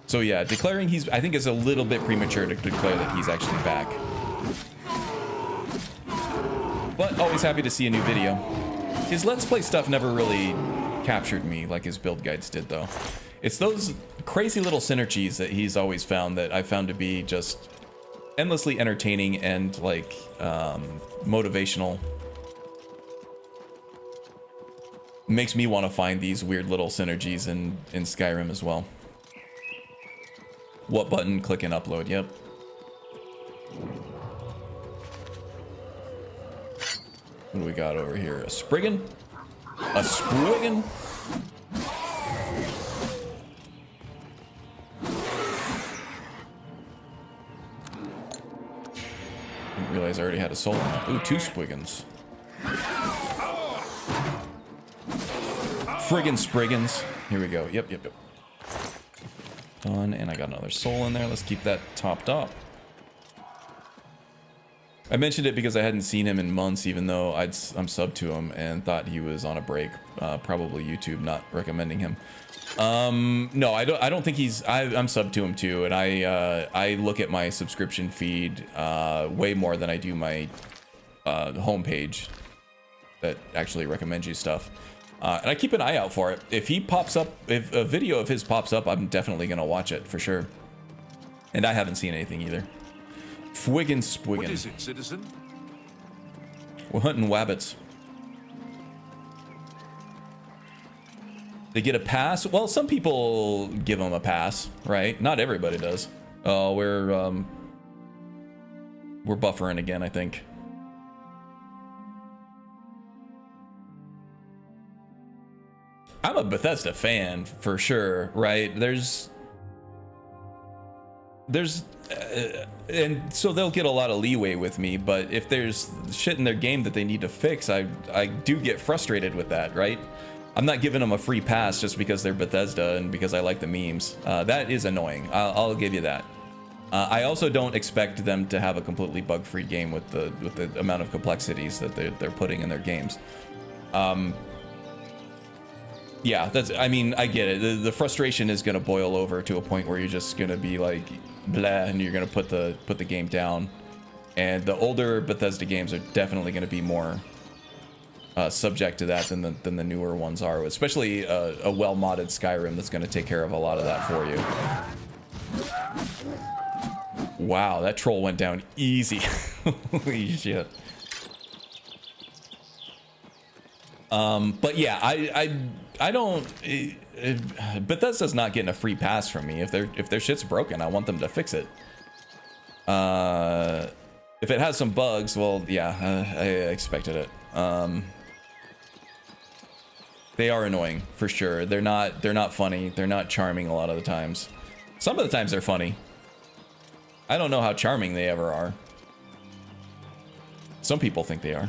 So yeah, declaring I think it's a little bit premature to declare that he's actually back. But always happy to see a new video. His Let's Play stuff never really captured me like his build guides did though. It's those crazy little synergies that he's always found that I found to be just endlessly entertaining and like motivational. Makes me want to find these weird little synergies in Skyrim as well. What button? Click and upload. Yep. What do we got over here? A Spriggan? A Spriggan? Didn't realize I already had a soul on it. Ooh, 2 Spriggans. Friggin' Spriggans. Here we go. Yep. Done, and I got another soul in there. Let's keep that topped up. I mentioned it because I hadn't seen him in months, even though I'm subbed to him and thought he was on a break. Probably YouTube not recommending him. No, I don't think he's. I'm subbed to him too, and I look at my subscription feed way more than I do my homepage that actually recommends you stuff. And I keep an eye out for it. If he pops up, if a video of his pops up, I'm definitely gonna watch it for sure. And I haven't seen anything either. Fwiggin' Swiggin'. What is it, citizen? We're hunting wabbits. They get a pass? Well, some people give them a pass, right? Not everybody does. Oh, we're buffering again, I think. I'm a Bethesda fan for sure, right? And so they'll get a lot of leeway with me, but if there's shit in their game that they need to fix, I do get frustrated with that, right? I'm not giving them a free pass just because they're Bethesda and because I like the memes. That is annoying. I'll give you that. I also don't expect them to have a completely bug-free game with the amount of complexities that they're putting in their games. Yeah, I mean, I get it. The frustration is going to boil over to a point where you're just going to be like, blah, and you're going to put the game down. And the older Bethesda games are definitely going to be more subject to that than the newer ones are, especially a well-modded Skyrim that's going to take care of a lot of that for you. Wow, that troll went down easy. Holy shit. But yeah, I don't. Bethesda's not getting a free pass from me. If their shit's broken, I want them to fix it. If it has some bugs, well, yeah, I expected it. They are annoying for sure. They're not funny. They're not charming a lot of the times. Some of the times they're funny. I don't know how charming they ever are. Some people think they are.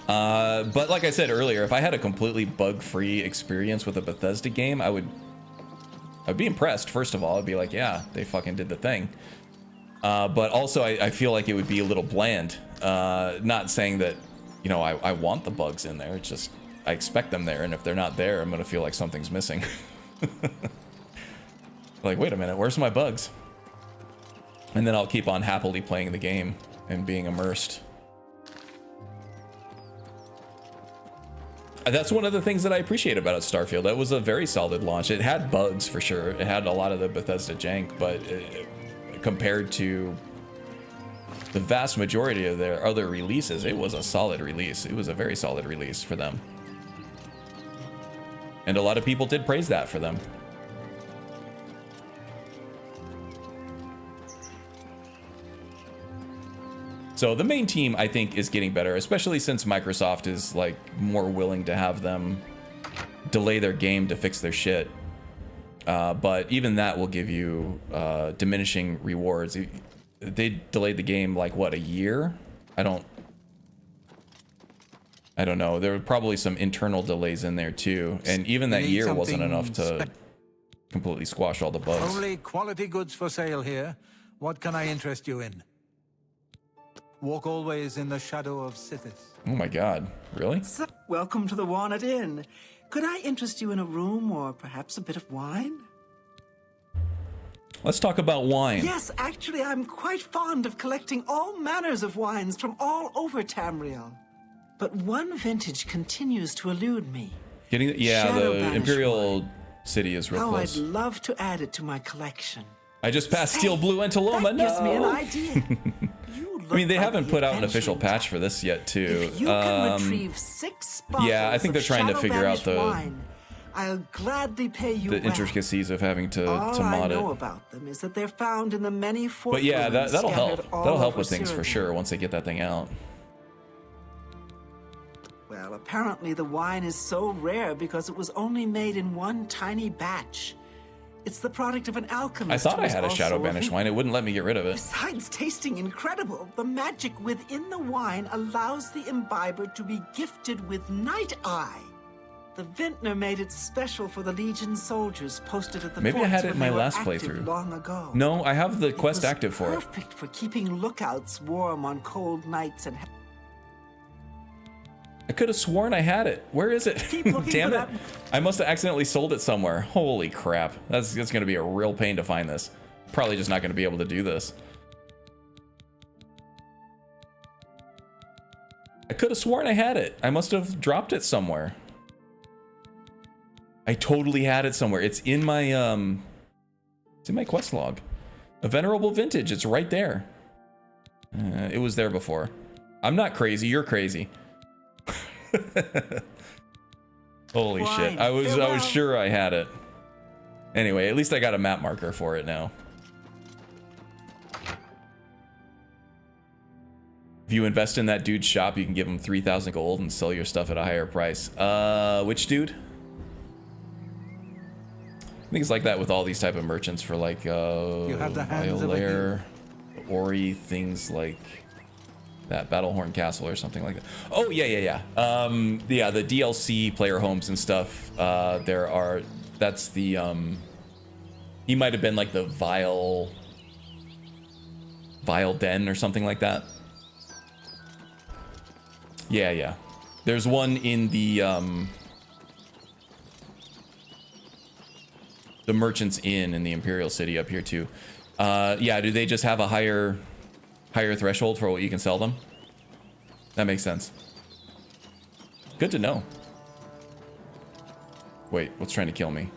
But like I said earlier, if I had a completely bug-free experience with a Bethesda game, I'd be impressed. First of all, I'd be like, yeah, they fucking did the thing. But also I feel like it would be a little bland. Not saying that, you know, I want the bugs in there. It's just, I expect them there. And if they're not there, I'm going to feel like something's missing. Like, wait a minute, where's my bugs? And then I'll keep on happily playing the game and being immersed. That's one of the things that I appreciate about it, Starfield. That was a very solid launch. It had bugs for sure. It had a lot of the Bethesda jank, but compared to the vast majority of their other releases, it was a solid release. It was a very solid release for them. And a lot of people did praise that for them. So the main team, I think, is getting better, especially since Microsoft is like more willing to have them delay their game to fix their shit. But even that will give you diminishing rewards. They delayed the game like what, a year? I don't know. There were probably some internal delays in there too, and even that year wasn't enough to completely squash all the bugs. Only quality goods for sale here. What can I interest you in? Walk always in the shadow of Sithis. Oh my god, really? So, welcome to the Walnut Inn. Could I interest you in a room or perhaps a bit of wine? Let's talk about wine. Yes, actually, I'm quite fond of collecting all manners of wines from all over Tamriel. But one vintage continues to elude me. The Imperial City is real close. I'd love to add it to my collection. I just passed Steel Blue Anteloma. That gives me an idea. I mean, they haven't put out an official patch for this yet, too. If you can retrieve 6 bottles I think they're trying to figure out wine, I'll gladly pay you the intricacies of having to mod it. All I know about them is that they're found in the many fort But yeah, ruins that'll help. scattered all That'll help over with things for Cyrodiil. sure once they get that thing out. Well, apparently the wine is so rare because it was only made in one tiny batch. It's the product of an alchemist. I thought who I was had a Shadow also Banished wine. It wouldn't let me get rid of it. Besides tasting incredible, the magic within the wine allows the imbiber to be gifted with Night Eye. The vintner made it special for the Legion soldiers posted at the Maybe I forts had it in when my they were last active playthrough. long ago. No, I have the It quest was active for it. Perfect for keeping lookouts warm on cold nights and. I could have sworn I had it. Where is it? Keep looking Damn for it. that. I must have accidentally sold it somewhere. Holy crap. That's going to be a real pain to find this. Probably just not going to be able to do this. I could have sworn I had it. I must have dropped it somewhere. I totally had it somewhere. It's in my quest log. A venerable vintage. It's right there. It was there before. I'm not crazy. You're crazy. Holy shit. I was sure I had it. Anyway, at least I got a map marker for it now. If you invest in that dude's shop, you can give him 3,000 gold and sell your stuff at a higher price. Which dude? I think it's like that with all these type of merchants for like You have the hands of a Violaire, Ori, things like that, Battlehorn Castle or something like that. Oh yeah. The DLC player homes and stuff. That's the he might have been like the Vile Den or something like that. Yeah. There's one in the Merchant's Inn in the Imperial City up here too. Do they just have a higher threshold for what you can sell them? That makes sense. Good to know. Wait, what's trying to kill me?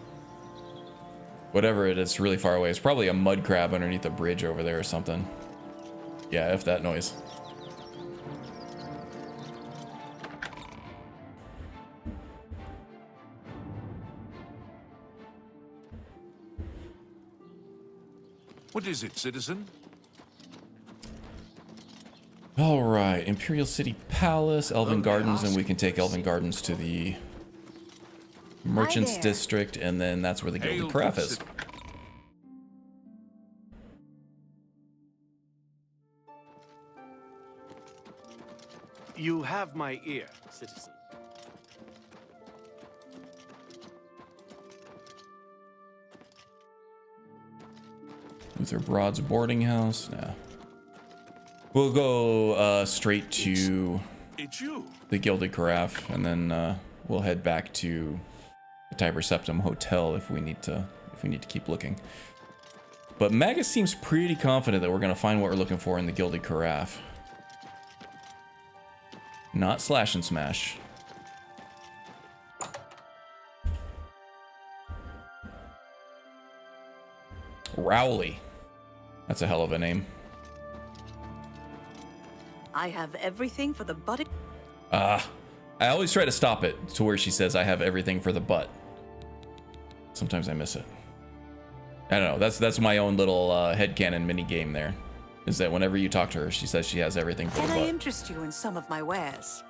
Whatever it is, really far away. It's probably a mud crab underneath a bridge over there or something. Yeah, F that noise. What is it, citizen? All right, Imperial City Palace, Elven Gardens, and we can take Elven Gardens to the Merchants there. District, and then that's where the Gilded Carafe is. You have my ear, citizen. Luther Broad's boarding house. Nah. We'll go straight to It's you. the Gilded Carafe, and then we'll head back to the Tiber Septim Hotel if we need to keep looking. But Magus seems pretty confident that we're gonna find what we're looking for in the Gilded Carafe. Not Slash and Smash. Rowley. That's a hell of a name. I have everything for the budding. I always try to stop it to where she says I have everything for the butt. Sometimes I miss it. I don't know. That's my own little headcanon mini game there. is that whenever you talk to her, she says she has everything for Can the I butt. interest you in some of my wares?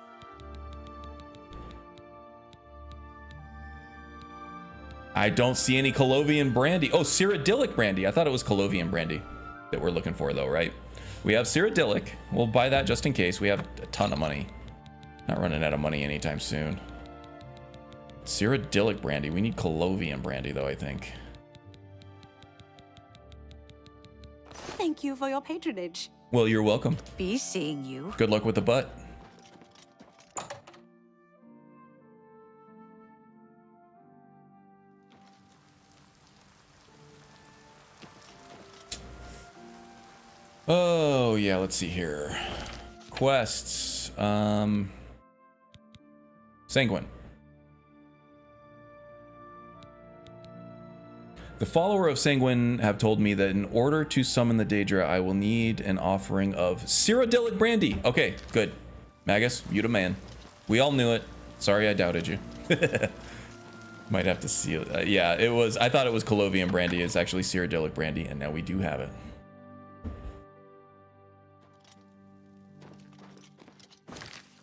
I don't see any Colovian brandy. Oh, Cyrodiilic brandy. I thought it was Colovian brandy that we're looking for, though, right? We have Cyrodiilic. We'll buy that just in case. We have a ton of money. Not running out of money anytime soon. Cyrodiilic brandy. We need Colovian brandy, though, I think. Thank you for your patronage. Well, you're welcome. Be seeing you. Good luck with the butt. Oh, yeah, let's see here. Quests. Sanguine. The follower of Sanguine have told me that in order to summon the Daedra, I will need an offering of Cyrodiilic brandy. Okay, good. Magus, you the man. We all knew it. Sorry I doubted you. Might have to see it. Yeah, it was. I thought it was Colovian brandy. It's actually Cyrodiilic brandy, and now we do have it.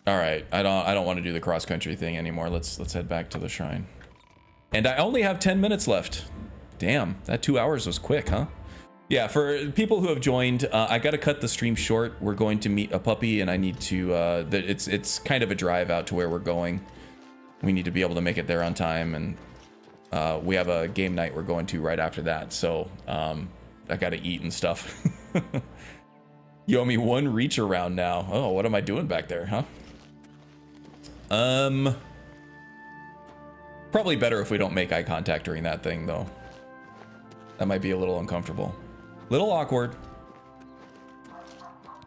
All right, I don't want to do the cross country thing anymore. Let's head back to the shrine. And I only have 10 minutes left. Damn, that 2 hours was quick, huh? Yeah, for people who have joined, I got to cut the stream short. We're going to meet a puppy, and I need to. It's kind of a drive out to where we're going. We need to be able to make it there on time, and we have a game night we're going to right after that. So I got to eat and stuff. You owe me one reach around now. Oh, what am I doing back there, huh? Probably better if we don't make eye contact during that thing, though. That might be a little uncomfortable. Little awkward.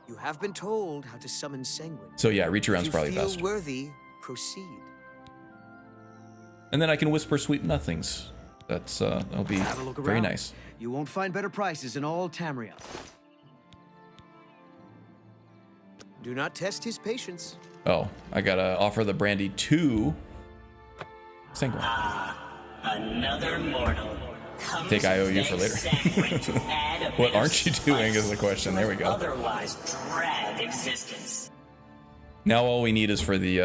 You have been told how to summon Sanguine. So yeah, reach around's probably If you feel best. worthy, proceed. And then I can whisper sweet nothings. That'll be Have a look very around. nice. You won't find better prices in all Tamriel. Do not test his patience. Oh, I gotta offer the brandy to Sanguine. Another mortal. Take IOU for later. What aren't you doing is the question. There we go. Otherwise drab existence. Now all we need is for the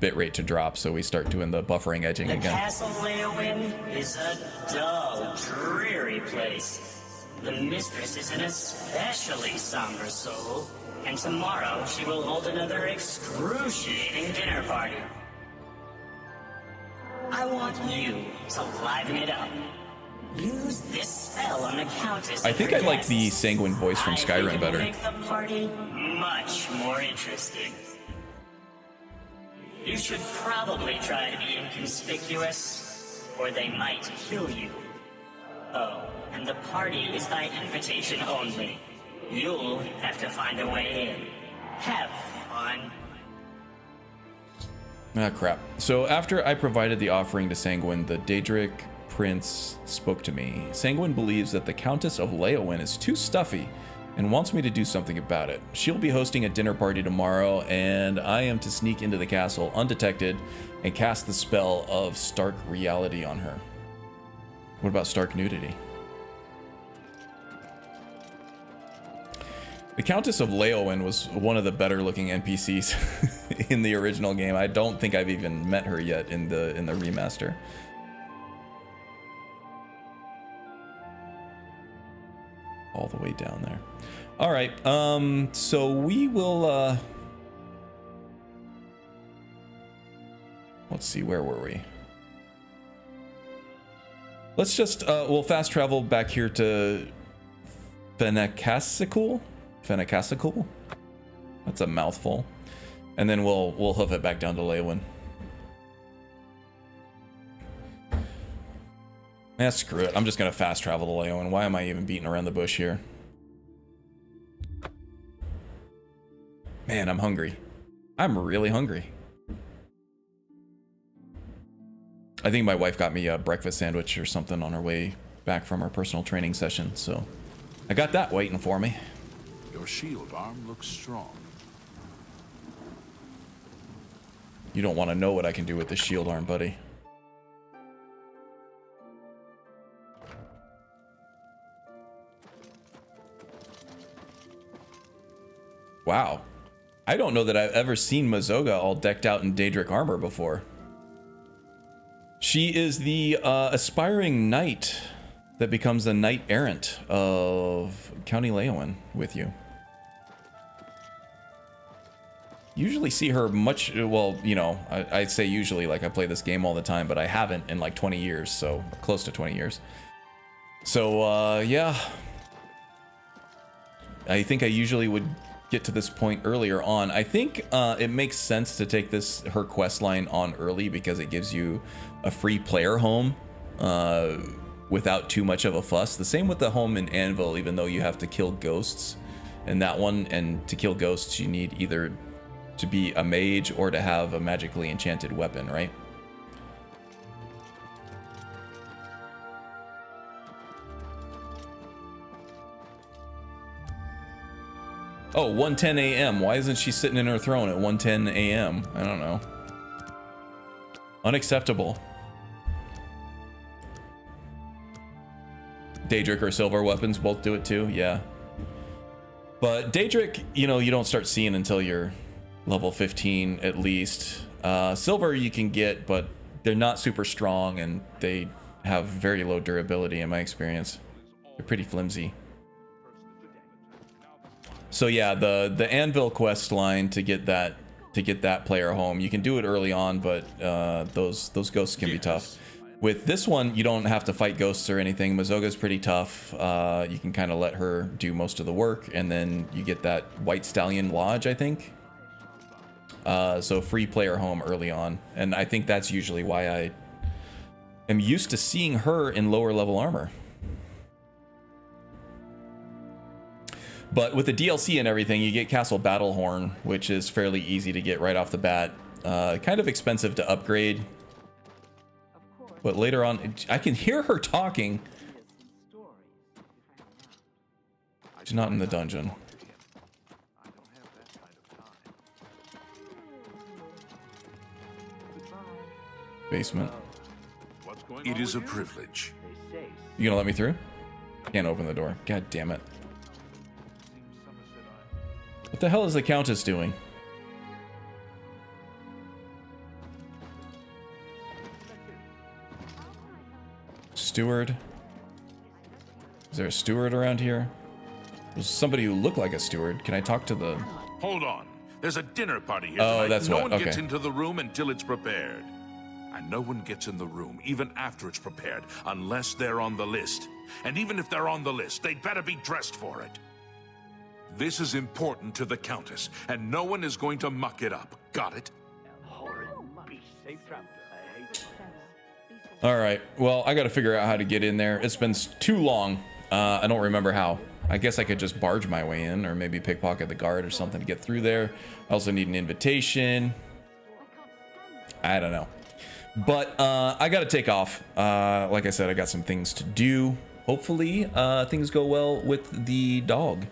bitrate to drop, so we start doing the buffering edging The again. Castle Leowin is a dull, dreary place. The mistress is an especially somber soul, and tomorrow she will hold another excruciating dinner party. I want you to liven it up. Use this spell on the Countess. I think I like the Sanguine voice from Skyrim better. Make the party much more interesting. You should probably try to be inconspicuous, or they might kill you. Oh, and the party is by invitation only. You'll have to find a way in. Have fun. Ah, crap. So after I provided the offering to Sanguine, the Daedric prince spoke to me. Sanguine believes that the Countess of Leowin is too stuffy and wants me to do something about it. She'll be hosting a dinner party tomorrow, and I am to sneak into the castle undetected and cast the spell of stark reality on her. What about stark nudity? The Countess of Leowin was one of the better looking NPCs in the original game. I don't think I've even met her yet in the remaster. All the way down there. All right, so we will let's see, where were we? Let's just we'll fast travel back here to Fenacasical. That's a mouthful. And then we'll hoof it back down to Leowin. Yeah, screw it. I'm just gonna fast travel to Leowin. Why am I even beating around the bush here? Man, I'm hungry. I'm really hungry. I think my wife got me a breakfast sandwich or something on her way back from our personal training session, so I got that waiting for me. Your shield arm looks strong. You don't want to know what I can do with this shield arm, buddy. Wow. I don't know that I've ever seen Mazoga all decked out in Daedric armor before. She is the aspiring knight that becomes a knight errant of County Leowen with you. Usually see her much, well, you know, I say usually like I play this game all the time, but I haven't in like 20 years, so close to 20 years. So, yeah. I think I usually would get to this point earlier on. I think it makes sense to take her quest line on early because it gives you a free player home without too much of a fuss. The same with the home in Anvil, even though you have to kill ghosts in that one, and to kill ghosts you need either to be a mage or to have a magically enchanted weapon, right? Oh, 1:10 a.m. Why isn't she sitting in her throne at 1:10 a.m.? I don't know. Unacceptable. Daedric or silver weapons both do it too, yeah. But Daedric, you know, you don't start seeing until you're level 15 at least. Silver you can get, but they're not super strong and they have very low durability in my experience. They're pretty flimsy. So yeah, the Anvil quest line to get that player home, you can do it early on, but those ghosts can be tough. With this one, you don't have to fight ghosts or anything. Mazoga's pretty tough. You can kind of let her do most of the work, and then you get that White Stallion Lodge, I think. So free player home early on, and I think that's usually why I am used to seeing her in lower level armor. But with the DLC and everything, you get Castle Battlehorn, which is fairly easy to get right off the bat. Kind of expensive to upgrade. But later on, I can hear her talking. She's not in the dungeon. Basement. It is a privilege. You gonna let me through? Can't open the door. God damn it. What the hell is the Countess doing? Steward? Is there a steward around here? There's somebody who looked like a steward. Can I talk to the... Hold on. There's a dinner party here Oh, tonight. that's no what, one gets okay. into the room until it's prepared. And no one gets in the room, even after it's prepared, unless they're on the list. And even if they're on the list, they'd better be dressed for it. This is important to the Countess, and no one is going to muck it up. Got it? All right. Well, I got to figure out how to get in there. It's been too long. I don't remember how. I guess I could just barge my way in, or maybe pickpocket the guard or something to get through there. I also need an invitation. I don't know. But I got to take off. Like I said, I got some things to do. Hopefully, things go well with the dog.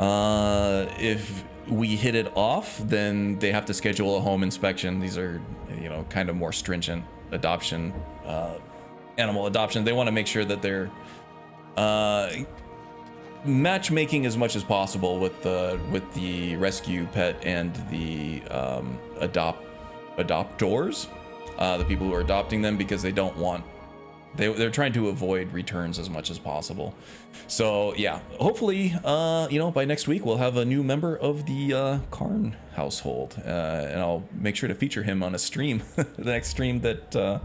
If we hit it off, then they have to schedule a home inspection. These are, you know, kind of more stringent adoption, animal adoption. They want to make sure that they're matchmaking as much as possible with the rescue pet and the adoptors, the people who are adopting them, because they don't want, they're trying to avoid returns as much as possible. So yeah, hopefully, you know, by next week we'll have a new member of the Karn household, and I'll make sure to feature him on a stream, the next stream that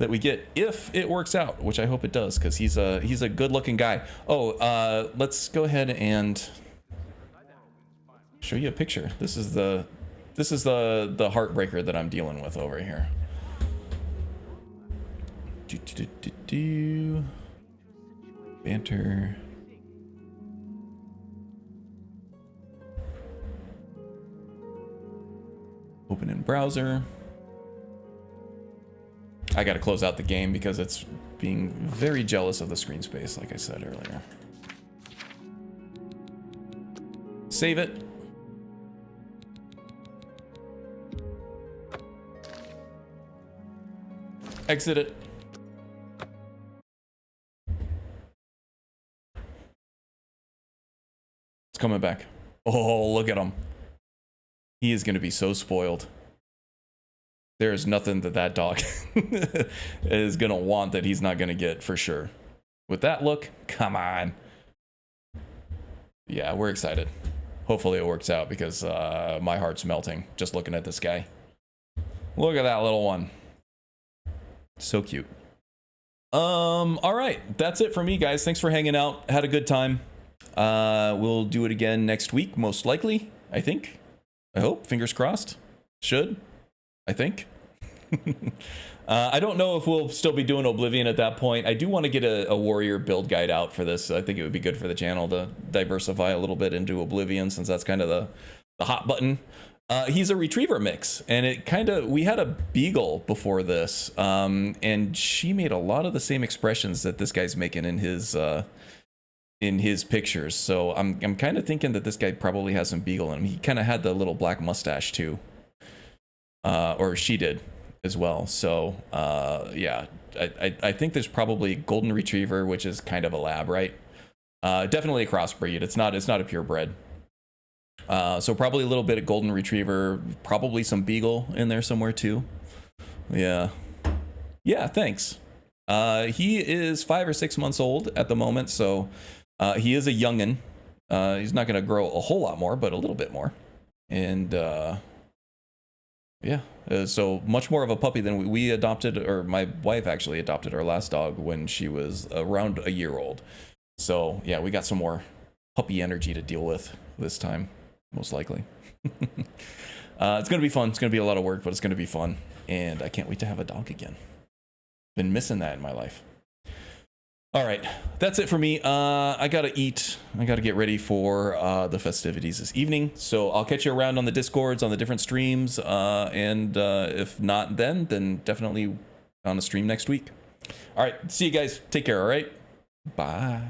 we get, if it works out, which I hope it does, because he's a good-looking guy. Oh, let's go ahead and show you a picture. This is the heartbreaker that I'm dealing with over here. Banter. Open in browser. I gotta close out the game because it's being very jealous of the screen space, like I said earlier. Save it. Exit it. It's coming back. Oh, look at him. He is going to be so spoiled. There is nothing that dog is going to want that he's not going to get for sure. With that look, come on. Yeah, we're excited. Hopefully it works out because my heart's melting just looking at this guy. Look at that little one. So cute. All right, that's it for me, guys. Thanks for hanging out. Had a good time. We'll do it again next week, most likely. I think. I hope. Fingers crossed. Should. I think. I don't know if we'll still be doing Oblivion at that point. I do want to get a warrior build guide out for this. I think it would be good for the channel to diversify a little bit into Oblivion, since that's kind of the hot button. He's a retriever mix, and it kind of, we had a beagle before this, and she made a lot of the same expressions that this guy's making in his pictures. So I'm kind of thinking that this guy probably has some beagle in him. He kind of had the little black mustache too, or she did as well. So yeah, I think there's probably golden retriever, which is kind of a lab, right? Definitely a crossbreed. It's not a purebred. So probably a little bit of golden retriever, probably some beagle in there somewhere too. Yeah, thanks. He is 5 or 6 months old at the moment, so he is a youngin. He's not going to grow a whole lot more, but a little bit more. And yeah, so much more of a puppy than we adopted, or my wife actually adopted our last dog when she was around a year old. So yeah, we got some more puppy energy to deal with this time, most likely. It's gonna be fun. It's gonna be a lot of work, but it's gonna be fun, and I can't wait to have a dog again. Been missing that in my life. All right, that's it for me. I gotta eat. I gotta get ready for the festivities this evening. So I'll catch you around on the Discords, on the different streams, and if not then definitely on a stream next week. All right, see you guys. Take care. All right, bye.